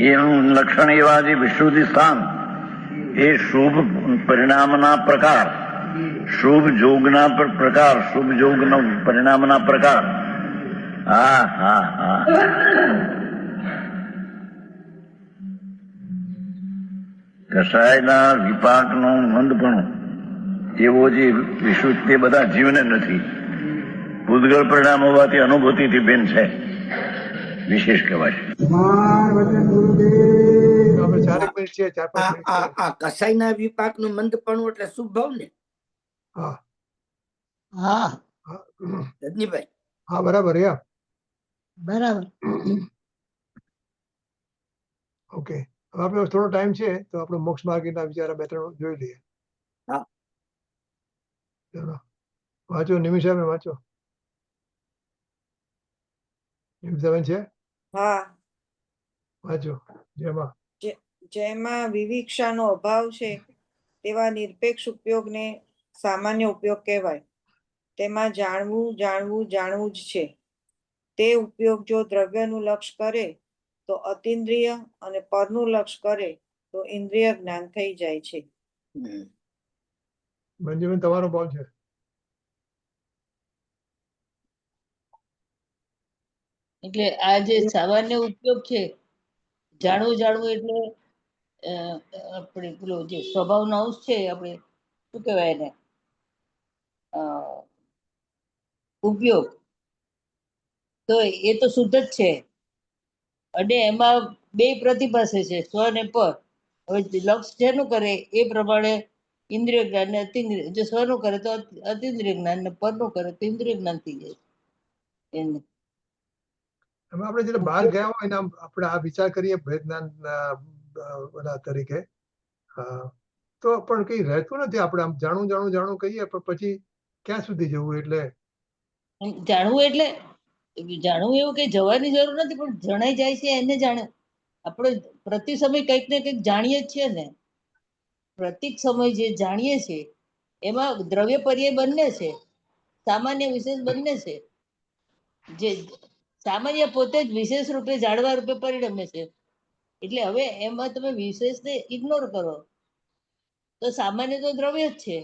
એનું લક્ષણ એવા જે વિશુદ્ધિ સ્થાન એ શુભ પરિણામના પ્રકાર, શુભ જોગના પ્રકાર, શુભ જોગનો પરિણામના પ્રકાર. હા હા હા કસાયના વિપાકનો મંદપણું એવો જે વિશુદ્ધ તે બધા જીવને નથી. ભૂતગળ પરિણામ હોવાથી અનુભૂતિથી ભિન્ન છે, વિશેષ કહેવાય છે. આપણે 4 મિનિટ છે, 4-5 મિનિટ છે. આ કસાયના વિપાકનું મંદપણું એટલે શુભ ભાવ ને હા હા હા રજનીભાઈ? હા બરાબર. યા બરાબર. ઓકે, હવે આપણે થોડો ટાઈમ છે તો આપણે મોક્ષ માર્ગીના વિચારા 2-3 જોઈ લઈએ. હા. ચલો વાંચો, નિમિષાબેન વાંચો. નિમિષાબેન છે, હા, વાંચો. જેમાં જેમાં વિવિક્ષાનો અભાવ છે તેવા નિરપેક્ષ ઉપયોગને સામાન્ય ઉપયોગ કહેવાય. તેમાં જાણવું જાણવું જાણવું જ છે. તે ઉપયોગ જો દ્રવ્યનું લક્ષ્ય કરે તો અતિન્દ્રિય અને પરનું લક્ષ્ય કરે તો ઇન્દ્રિય જ્ઞાન થઈ જાય છે. મંજુબેન તમારો ભાવ છે. એટલે આ જે સામાન્ય ઉપયોગ છે, જાણવું જાણવું એટલે આપણે પેલો જે સ્વભાવનો અંશ છે, આપણે શું કહેવાય એને, ઉપયોગ, તો એ તો શુદ્ધ જ છે. અને એમાં 2 પ્રતિભાસે છે, સ્વ ને પર. હવે લક્ષ જેનું કરે એ પ્રમાણે ઇન્દ્રિય જ્ઞાન ને અતિન્દ્રિય, જો સ્વનું કરે તો અતિન્દ્રિય જ્ઞાન ને પરનું કરે તો ઇન્દ્રિય જ્ઞાન થઈ જાય એને. એમાં આપણે જ્યારે બહાર ગયા હોય ને આપણે આ વિચાર કરીએ ભેદજ્ઞાન તરીકે, તો પણ કઈ રહેતું નથી. આપણે આમ જાણવું જાણવું જાણવું કહીએ પણ પછી ક્યાં સુધી જવું? એટલે જાણવું એટલે જાણવું એવું કઈ જવાની જરૂર નથી, પણ જણાઈ જાય છે એને જાણે. આપણે પ્રતિ સમય કંઈક ને કંઈક જાણીએ જ છીએ ને. પ્રતિક સમય જે જાણીએ છીએ એમાં દ્રવ્ય પર્યાય બંને છે, સામાન્ય વિશેષ બંને છે. જે સામાન્ય પોતે જ વિશેષ રૂપે જાણવા રૂપે પરિણમે છે. એટલે હવે એમાં તમે વિશેષને ઇગ્નોર કરો તો સામાન્ય તો દ્રવ્ય જ છે.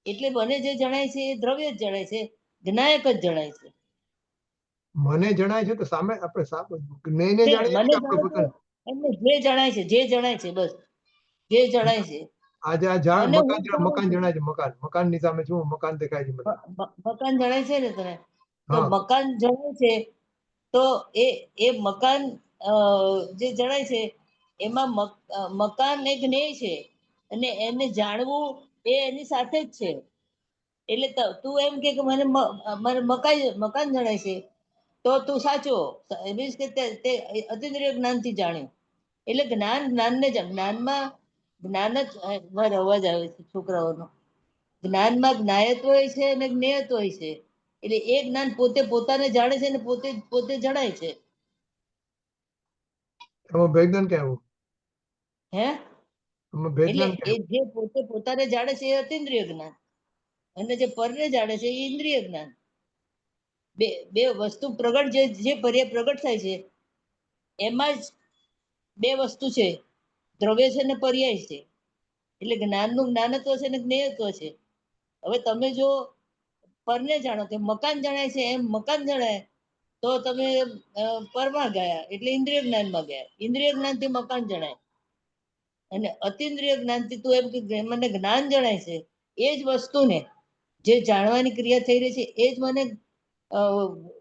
એટલે મને જે જણાય છે એ દ્રવ્ય જ જણાય છે, જ્ઞાયક જ જણાય છે. મને જણાય છે તો સામે આપણે જ્ઞેયને જાણીએ મને કે આપણે પોતાને? એમને જે જણાય છે, જે જણાય છે, બસ જે જણાય છે. આજે આ મને મકાન હું મકાન જણાય છે. મકાનની સામે શું મકાન દેખાય છે મને? મકાન જણાય છે ને તને? તો હા. મકાન જણાય છે તો એ મકાન જે જણાય છે એમાં મકાન એક જ્ઞેય છે અને એને જાણવું એ એની સાથે જ છે. એટલે તું એમ કે મને મકાન જણાય છે તો તું સાચો, મીન્સ કે તે અતિન્દ્રિય જ્ઞાનથી જાણ્યું. એટલે જ્ઞાનને જ્ઞાનમાં જ્ઞાન જ, મારો અવાજ આવે છે છોકરાઓનો, જ્ઞાનમાં જ્ઞાયત્વ હોય છે અને જ્ઞેયત્વ હોય છે. એટલે એ જ્ઞાન પોતે પોતાને જાણે છે અને પોતે પોતે જણાય છે. એમાં ભેદજ્ઞાન ક્યાં આવ્યું? હે એમાં એટલે ભેદજ્ઞાન એ ક્યાં? જે પોતે પોતાને જાણે છે એ અતિન્દ્રિય જ્ઞાન, અને જે પરને જાણે છે એ ઇન્દ્રિય જ્ઞાન. બે વસ્તુ પ્રગટ, જે પર્યાય પ્રગટ થાય છે એમાં જ 2 વસ્તુ છે, દ્રવ્ય છે ને પર્યાય છે. એટલે જ્ઞાનનું જ્ઞાનત્વ છે ને જ્ઞેયત્વ છે. હવે તમે જો પરને જાણો કે મકાન જણાય છે એમ મકાન જણાય તો તમે પરમાં ગયા, એટલે ઇન્દ્રિય જ્ઞાનમાં ગયા. ઇન્દ્રિય જ્ઞાનથી મકાન જણાય અને અતિન્દ્રિય જ્ઞાનથી તું એમ કે મને જ્ઞાન જણાય છે, એ જ વસ્તુને જે જાણવાની ક્રિયા થઈ રહી છે એ જ મને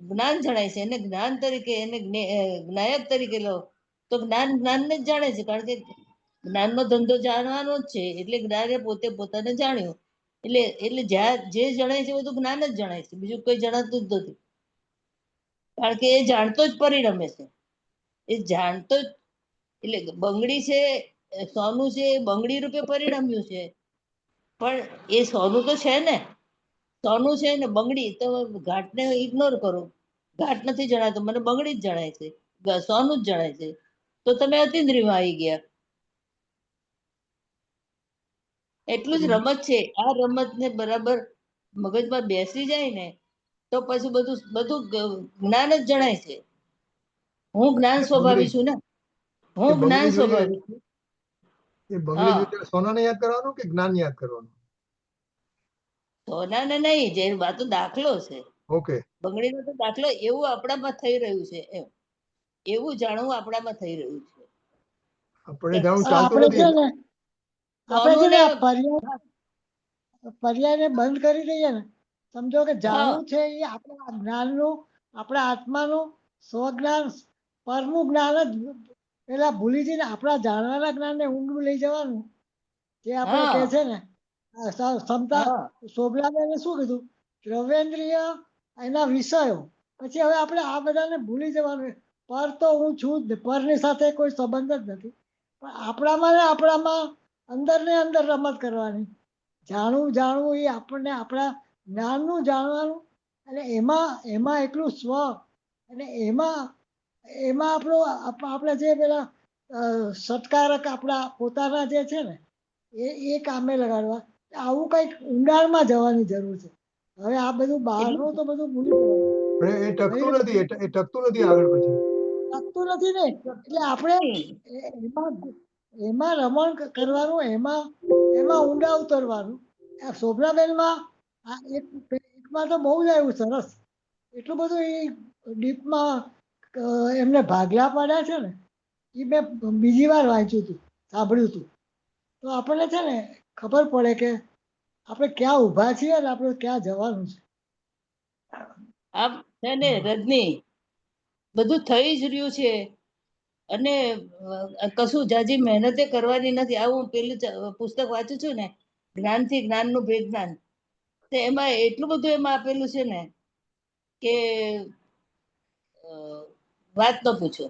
જ્ઞાન જણાય છે. એને જ્ઞાન તરીકે, એને જ્ઞાયક તરીકે લો તો જ્ઞાનને જ જાણે છે, કારણ કે જ્ઞાનનો ધંધો જાણવાનો જ છે. એટલે જ્ઞાને પોતે પોતાને જાણ્યું. એટલે જ્યાં જે જણાય છે બધું જ્ઞાન જ જણાય છે, બીજું કોઈ જણાતું જ નથી. કારણ કે એ જાણતો જ પરિણમે છે. એ જાણતો જ, એટલે બંગડી છે, સોનું છે, એ બંગડી રૂપે પરિણમ્યું છે, પણ એ સોનું તો છે ને, સોનું છે ને બંગડી. તો ઘાટને ઇગ્નોર કરો, ઘાટ નથી જણાતો, મને બંગડી જ જણાય છે, સોનું જ જણાય છે. તો તો તમે અતિન્દ્રિયમાં આવી ગયા. એટલું જ રમત છે. આ રમત ને બરાબર મગજમાં બેસી જાય ને તો પછી બધું બધું જ્ઞાન જ જણાય છે. હું જ્ઞાન સ્વભાવી છું ને, હું એ જ્ઞાન બંગડી જોઈએ સ્વભાવી છું. એ બંગડી હા. જોઈએ ત્યારે સોનાને યાદ કરવાનું કે જ્ઞાન યાદ કરવાનું? સોના ને નહીં, જે આ તો દાખલો છે. ઓકે, બંગડીનો તો દાખલો એવું આપણામાં થઈ રહ્યું છે એમ, એવું જાણવું આપણામાં થઈ રહ્યું છે. આપણે જાણવું અને ચાલતું આપણે છે નથી. ને સોનું ને પર્યાયને બંધ કરી દઈએ ને, સમજો કે જાણવું છે એ આપણા જ્ઞાનનું, આપણા આત્માનું સ્વજ્ઞાન, પરનું જ્ઞાન જ પેલા ભૂલી જઈને આપણા જાણવાના જ્ઞાનને ઊંડું લઈ જવાનું. જે આપણે હા. કહે છે ને ક્ષમતા. હા. શોભલાબેને શું કીધું? દ્રવ્યેન્દ્રિય, એના વિષયો. પછી હવે આપણે આ બધાને ભૂલી જવાનું. પર તો હું છું જ, પરની સાથે કોઈ સંબંધ જ નથી. પણ આપણામાં ને આપણામાં અંદર ને અંદર રમત કરવાની. જાણવું જાણવું એ આપણને આપણા જ્ઞાનનું જાણવાનું, અને એમાં એટલું સ્વ, અને એમાં આપણું આપણે જે પેલા સત્કારક આપણા પોતાના જે છે ને એ કામે લગાડવા. આવું કંઈક ઊંડાણમાં જવાની જરૂર છે. હવે આ બધું બહારનું તો બધું ભૂલી જવાનું. પણ એ ટકતું નથી, એ ટકતું નથી આગળ પછી. લાગતું નથી ને, એટલે આપણે એમાં રમણ કરવાનું, એમાં ઊંડા ઉતરવાનું. આ શોભનાબેનમાં એકમાં તો બહુ જ આવ્યું સરસ. એટલું બધું એ ડીપમાં એમને ભાગલા પાડ્યા છે ને, એ મેં બીજી વાર વાંચ્યું હતું, સાંભળ્યું હતું. તો આપણને છે ને ખબર પડે કે આપણે ક્યાં ઊભા છીએ અને આપણે ક્યાં જવાનું છે. આમ છે ને રજની, બધું થઈ જ રહ્યું છે. અને કશું જાજી મહેનતે કરવાની નથી. આ હું પેલું પુસ્તક વાંચું છું ને, જ્ઞાનથી જ્ઞાનનું વિજ્ઞાન, તો એમાં એટલું બધું એમાં આપેલું છે ને કે વાત ન પૂછો.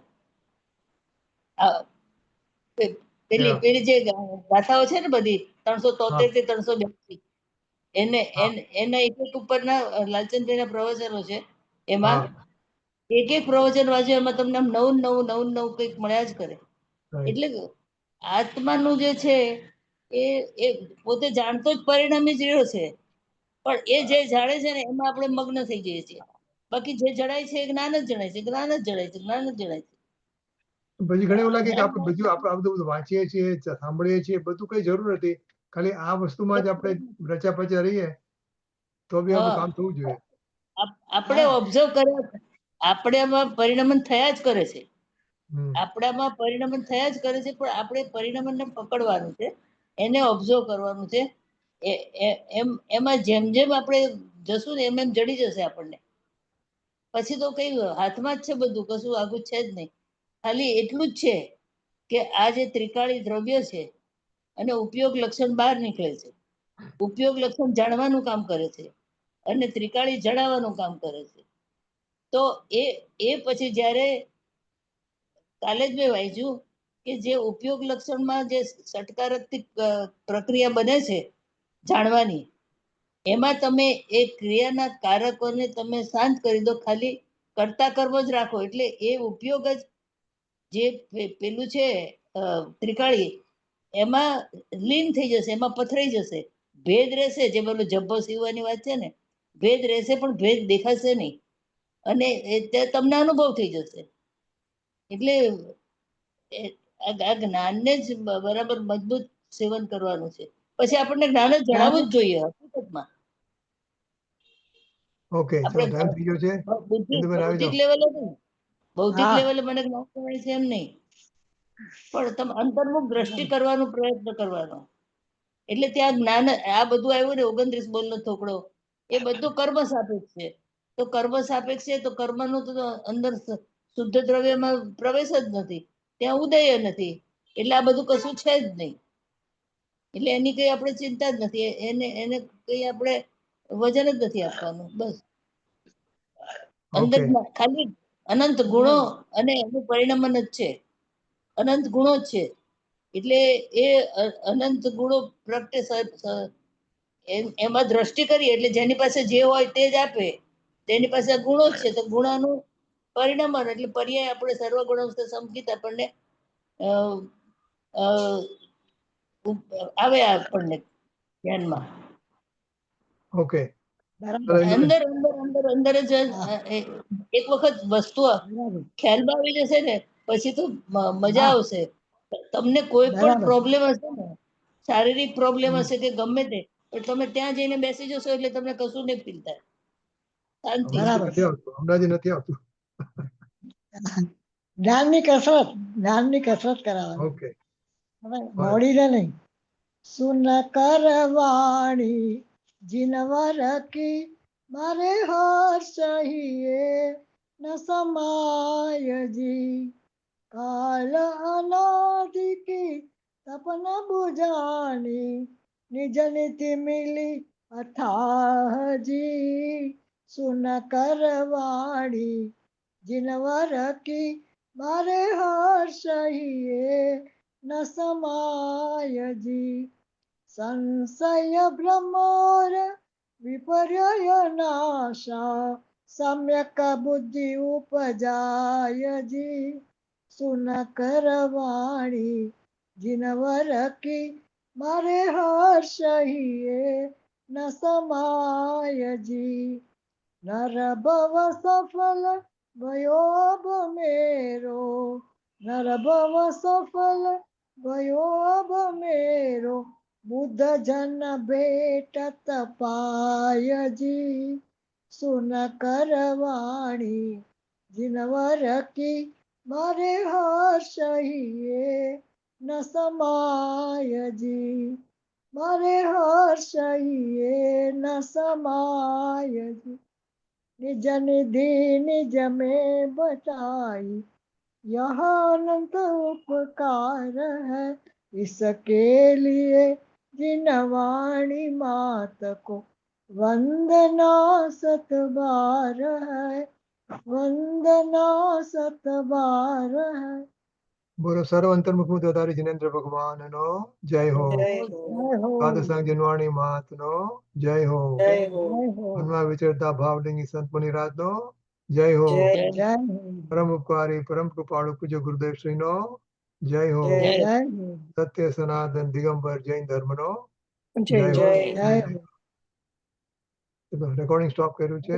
પેલી Yeah. પેલી જે ગાથાઓ છે ને બધી 373 થી 382, એના એક એક ઉપરના લાલચંદભાઈના પ્રવચનો છે. એમાં એક એક પ્રવચન વાંચ્યું, એમાં તમને આમ નવું નવું નવું નવું કંઈક મળ્યા જ કરે. એટલે આત્માનું જે છે એ પોતે જાણતો જ પરિણામી જ રહ્યો છે. પણ એ જે જાણે છે ને એમાં આપણે મગ્ન થઈ જઈએ છીએ. બાકી જે જણાય છે એ જ્ઞાન જ જણાય છે, જ્ઞાન જ જણાય છે, જ્ઞાન જ જણાય છે. પછી ઘણી એવું લાગે કે આપણે બધું આપણે આ બધું વાંચીએ છીએ, સાંભળીએ છીએ, બધું કઈ જરૂર નથી. ખાલી આ વસ્તુમાં જ આપણે રચા પચા રહીએ તો બી આપણું કામ થવું જોઈએ. આપણે ઓબ્ઝર્વ કર્યા, આપણામાં પરિણમન થયા જ કરે છે. આપણામાં પરિણમન થયા જ કરે છે, પણ આપણે પરિણમનને પકડવાનું છે, એને ઓબ્ઝર્વ કરવાનું છે. એમાં જેમ જેમ આપણે જશું ને એમ એમ જડી જશે આપણને. પછી તો કઈ હાથમાં જ છે બધું, કશું આગું છે જ નહીં. ખાલી એટલું જ છે કે આ જે ત્રિકાળી દ્રવ્ય છે અને ઉપયોગ લક્ષણ બહાર નીકળે છે. ઉપયોગ લક્ષણ જાણવાનું કામ કરે છે અને ત્રિકાળી જણાવવાનું કામ કરે છે. તો એ પછી જ્યારે કાલે જ મેં વાંચ્યું કે જે ઉપયોગ લક્ષણમાં જે ષટકારાત્મક પ્રક્રિયા બને છે જાણવાની, એમાં તમે એ ક્રિયાના કારકોને તમે શાંત કરી દો, ખાલી કર્તા કર્મ જ રાખો, એટલે એ ઉપયોગ જ જે પેલું છે ત્રિકાળી, એમાં લીન થઈ જશે, એમાં પથરાઈ જશે. ભેદ રહેશે, જે પેલો જબ્બો સીવવાની વાત છે ને, ભેદ રહેશે પણ ભેદ દેખાશે નહીં, અને તમને અનુભવ થઈ જશે. એટલે આ જ્ઞાનને જ બરાબર મજબૂત સેવન કરવાનું છે. પછી આપણને જ્ઞાન જ જણાવવું જ જોઈએ હકીકતમાં. ઓકે, ચાલો ટાઈમ થઈ ગયો છે. બૌદ્ધિક લેવલે નહીં, બૌદ્ધિક લેવલે મને જ્ઞાન જણાય છે એમ નહીં, પણ તમે અંતર્મુખ દ્રષ્ટિ કરવાનો પ્રયત્ન કરવાનો. એટલે ત્યાં જ્ઞાન આ બધું આવ્યું ને 29 બોલનો થોકડો, એ બધું કર્મ સાપેક્ષ છે. તો કર્મ સાપેક્ષ છે તો કર્મનો તો અંદર શુદ્ધ દ્રવ્યમાં પ્રવેશ જ નથી, ત્યાં ઉદય નથી, એટલે આ બધું કશું છે જ નહીં. એટલે એની કઈ આપણે ચિંતા જ નથી, એને કઈ આપણે વજન જ નથી આપવાનું. બસ અંદર ખાલી અનંત ગુણો અને એનું પરિણમન જ છે, અનંત ગુણો જ છે. એટલે એ અનંત ગુણો પ્રગટે એમાં દ્રષ્ટિ કરીએ એટલે જેની પાસે જે હોય તે જ આપે. તેની પાસે ગુણો જ છે તો ગુણાનું પરિણમન એટલે પર્યાય આપણે સર્વગુણ સંકિત આપણને અ, અ, આવે આપણને ધ્યાનમાં. ઓકે બરાબર અંદર અંદર અંદર અંદર જ એક વખત વસ્તુ બરાબર ખ્યાલમાં આવી જશે ને પછી તો મજા હા. આવશે. તમને કોઈ પણ બરાબર. પ્રોબ્લેમ હશે ને, શારીરિક પ્રોબ્લેમ હમ. હશે કે ગમે તે, પણ તમે ત્યાં જઈને બેસી જશો એટલે તમને કશું નહીં ફીલ થાય. શાંતિ. બરાબર. હમણાં નથી આવતું. જ્ઞાનની કસરત કરાવવાની ઓકે બોડીને નહીં. સુન કરવાણી જીનવર કી મારે હર્ષ હિએ ન સમાય જી કાલ અનાદિ કી તપન બુજાની નિજ નીતિ મિલી અથાહ જી સુન કરવાણી જીનવર કી મારે હર્ષ હિએ ન સમાય જી સંશય ભ્રમર વિપર્યય નાશા સમ્યક બુદ્ધિ ઉપજાય જી સુન કરવાણી જીનવર કી મારે હર્ષ હિએ ન સમાય જી નર ભવ સફલ ભયો અબ મેરો નર ભવ સફલ ભયો અબ મેરો બુદ્ધ જન ભેટત પાય જી સુન કરવાણી જીનવર કી મારે હર્ષ હિએ ન સમાય જી મારે હર્ષ હિએ ન સમાય જી निज निधि निज में बचाई यह अनंत उपकार है इसके लिए जिनवाणी मात को वंदना सत बार है वंदना सत बार है બોલો સર્વ અંતર્મુખ દોધારી જિનેન્દ્ર ભગવાનનો જય હો. જય હો. जय हो સાધુસંગ જનવાણી મહાત્મનો જય હો. જય હો. जय हो મનમાં વિચરતા ભાવલિંગી સંત મુનિરાજનો જય હો. જય जय हो પરમ ઉપકારી પરમ કૃપાળુ પૂજ્ય ગુરુદેવ શ્રીનો જય હો. જય जय हो સત્ય સનાતન દિગંબર જૈન ધર્મનો જય જય હો. जय हो રેકોર્ડિંગ સ્ટોપ કર્યું છે.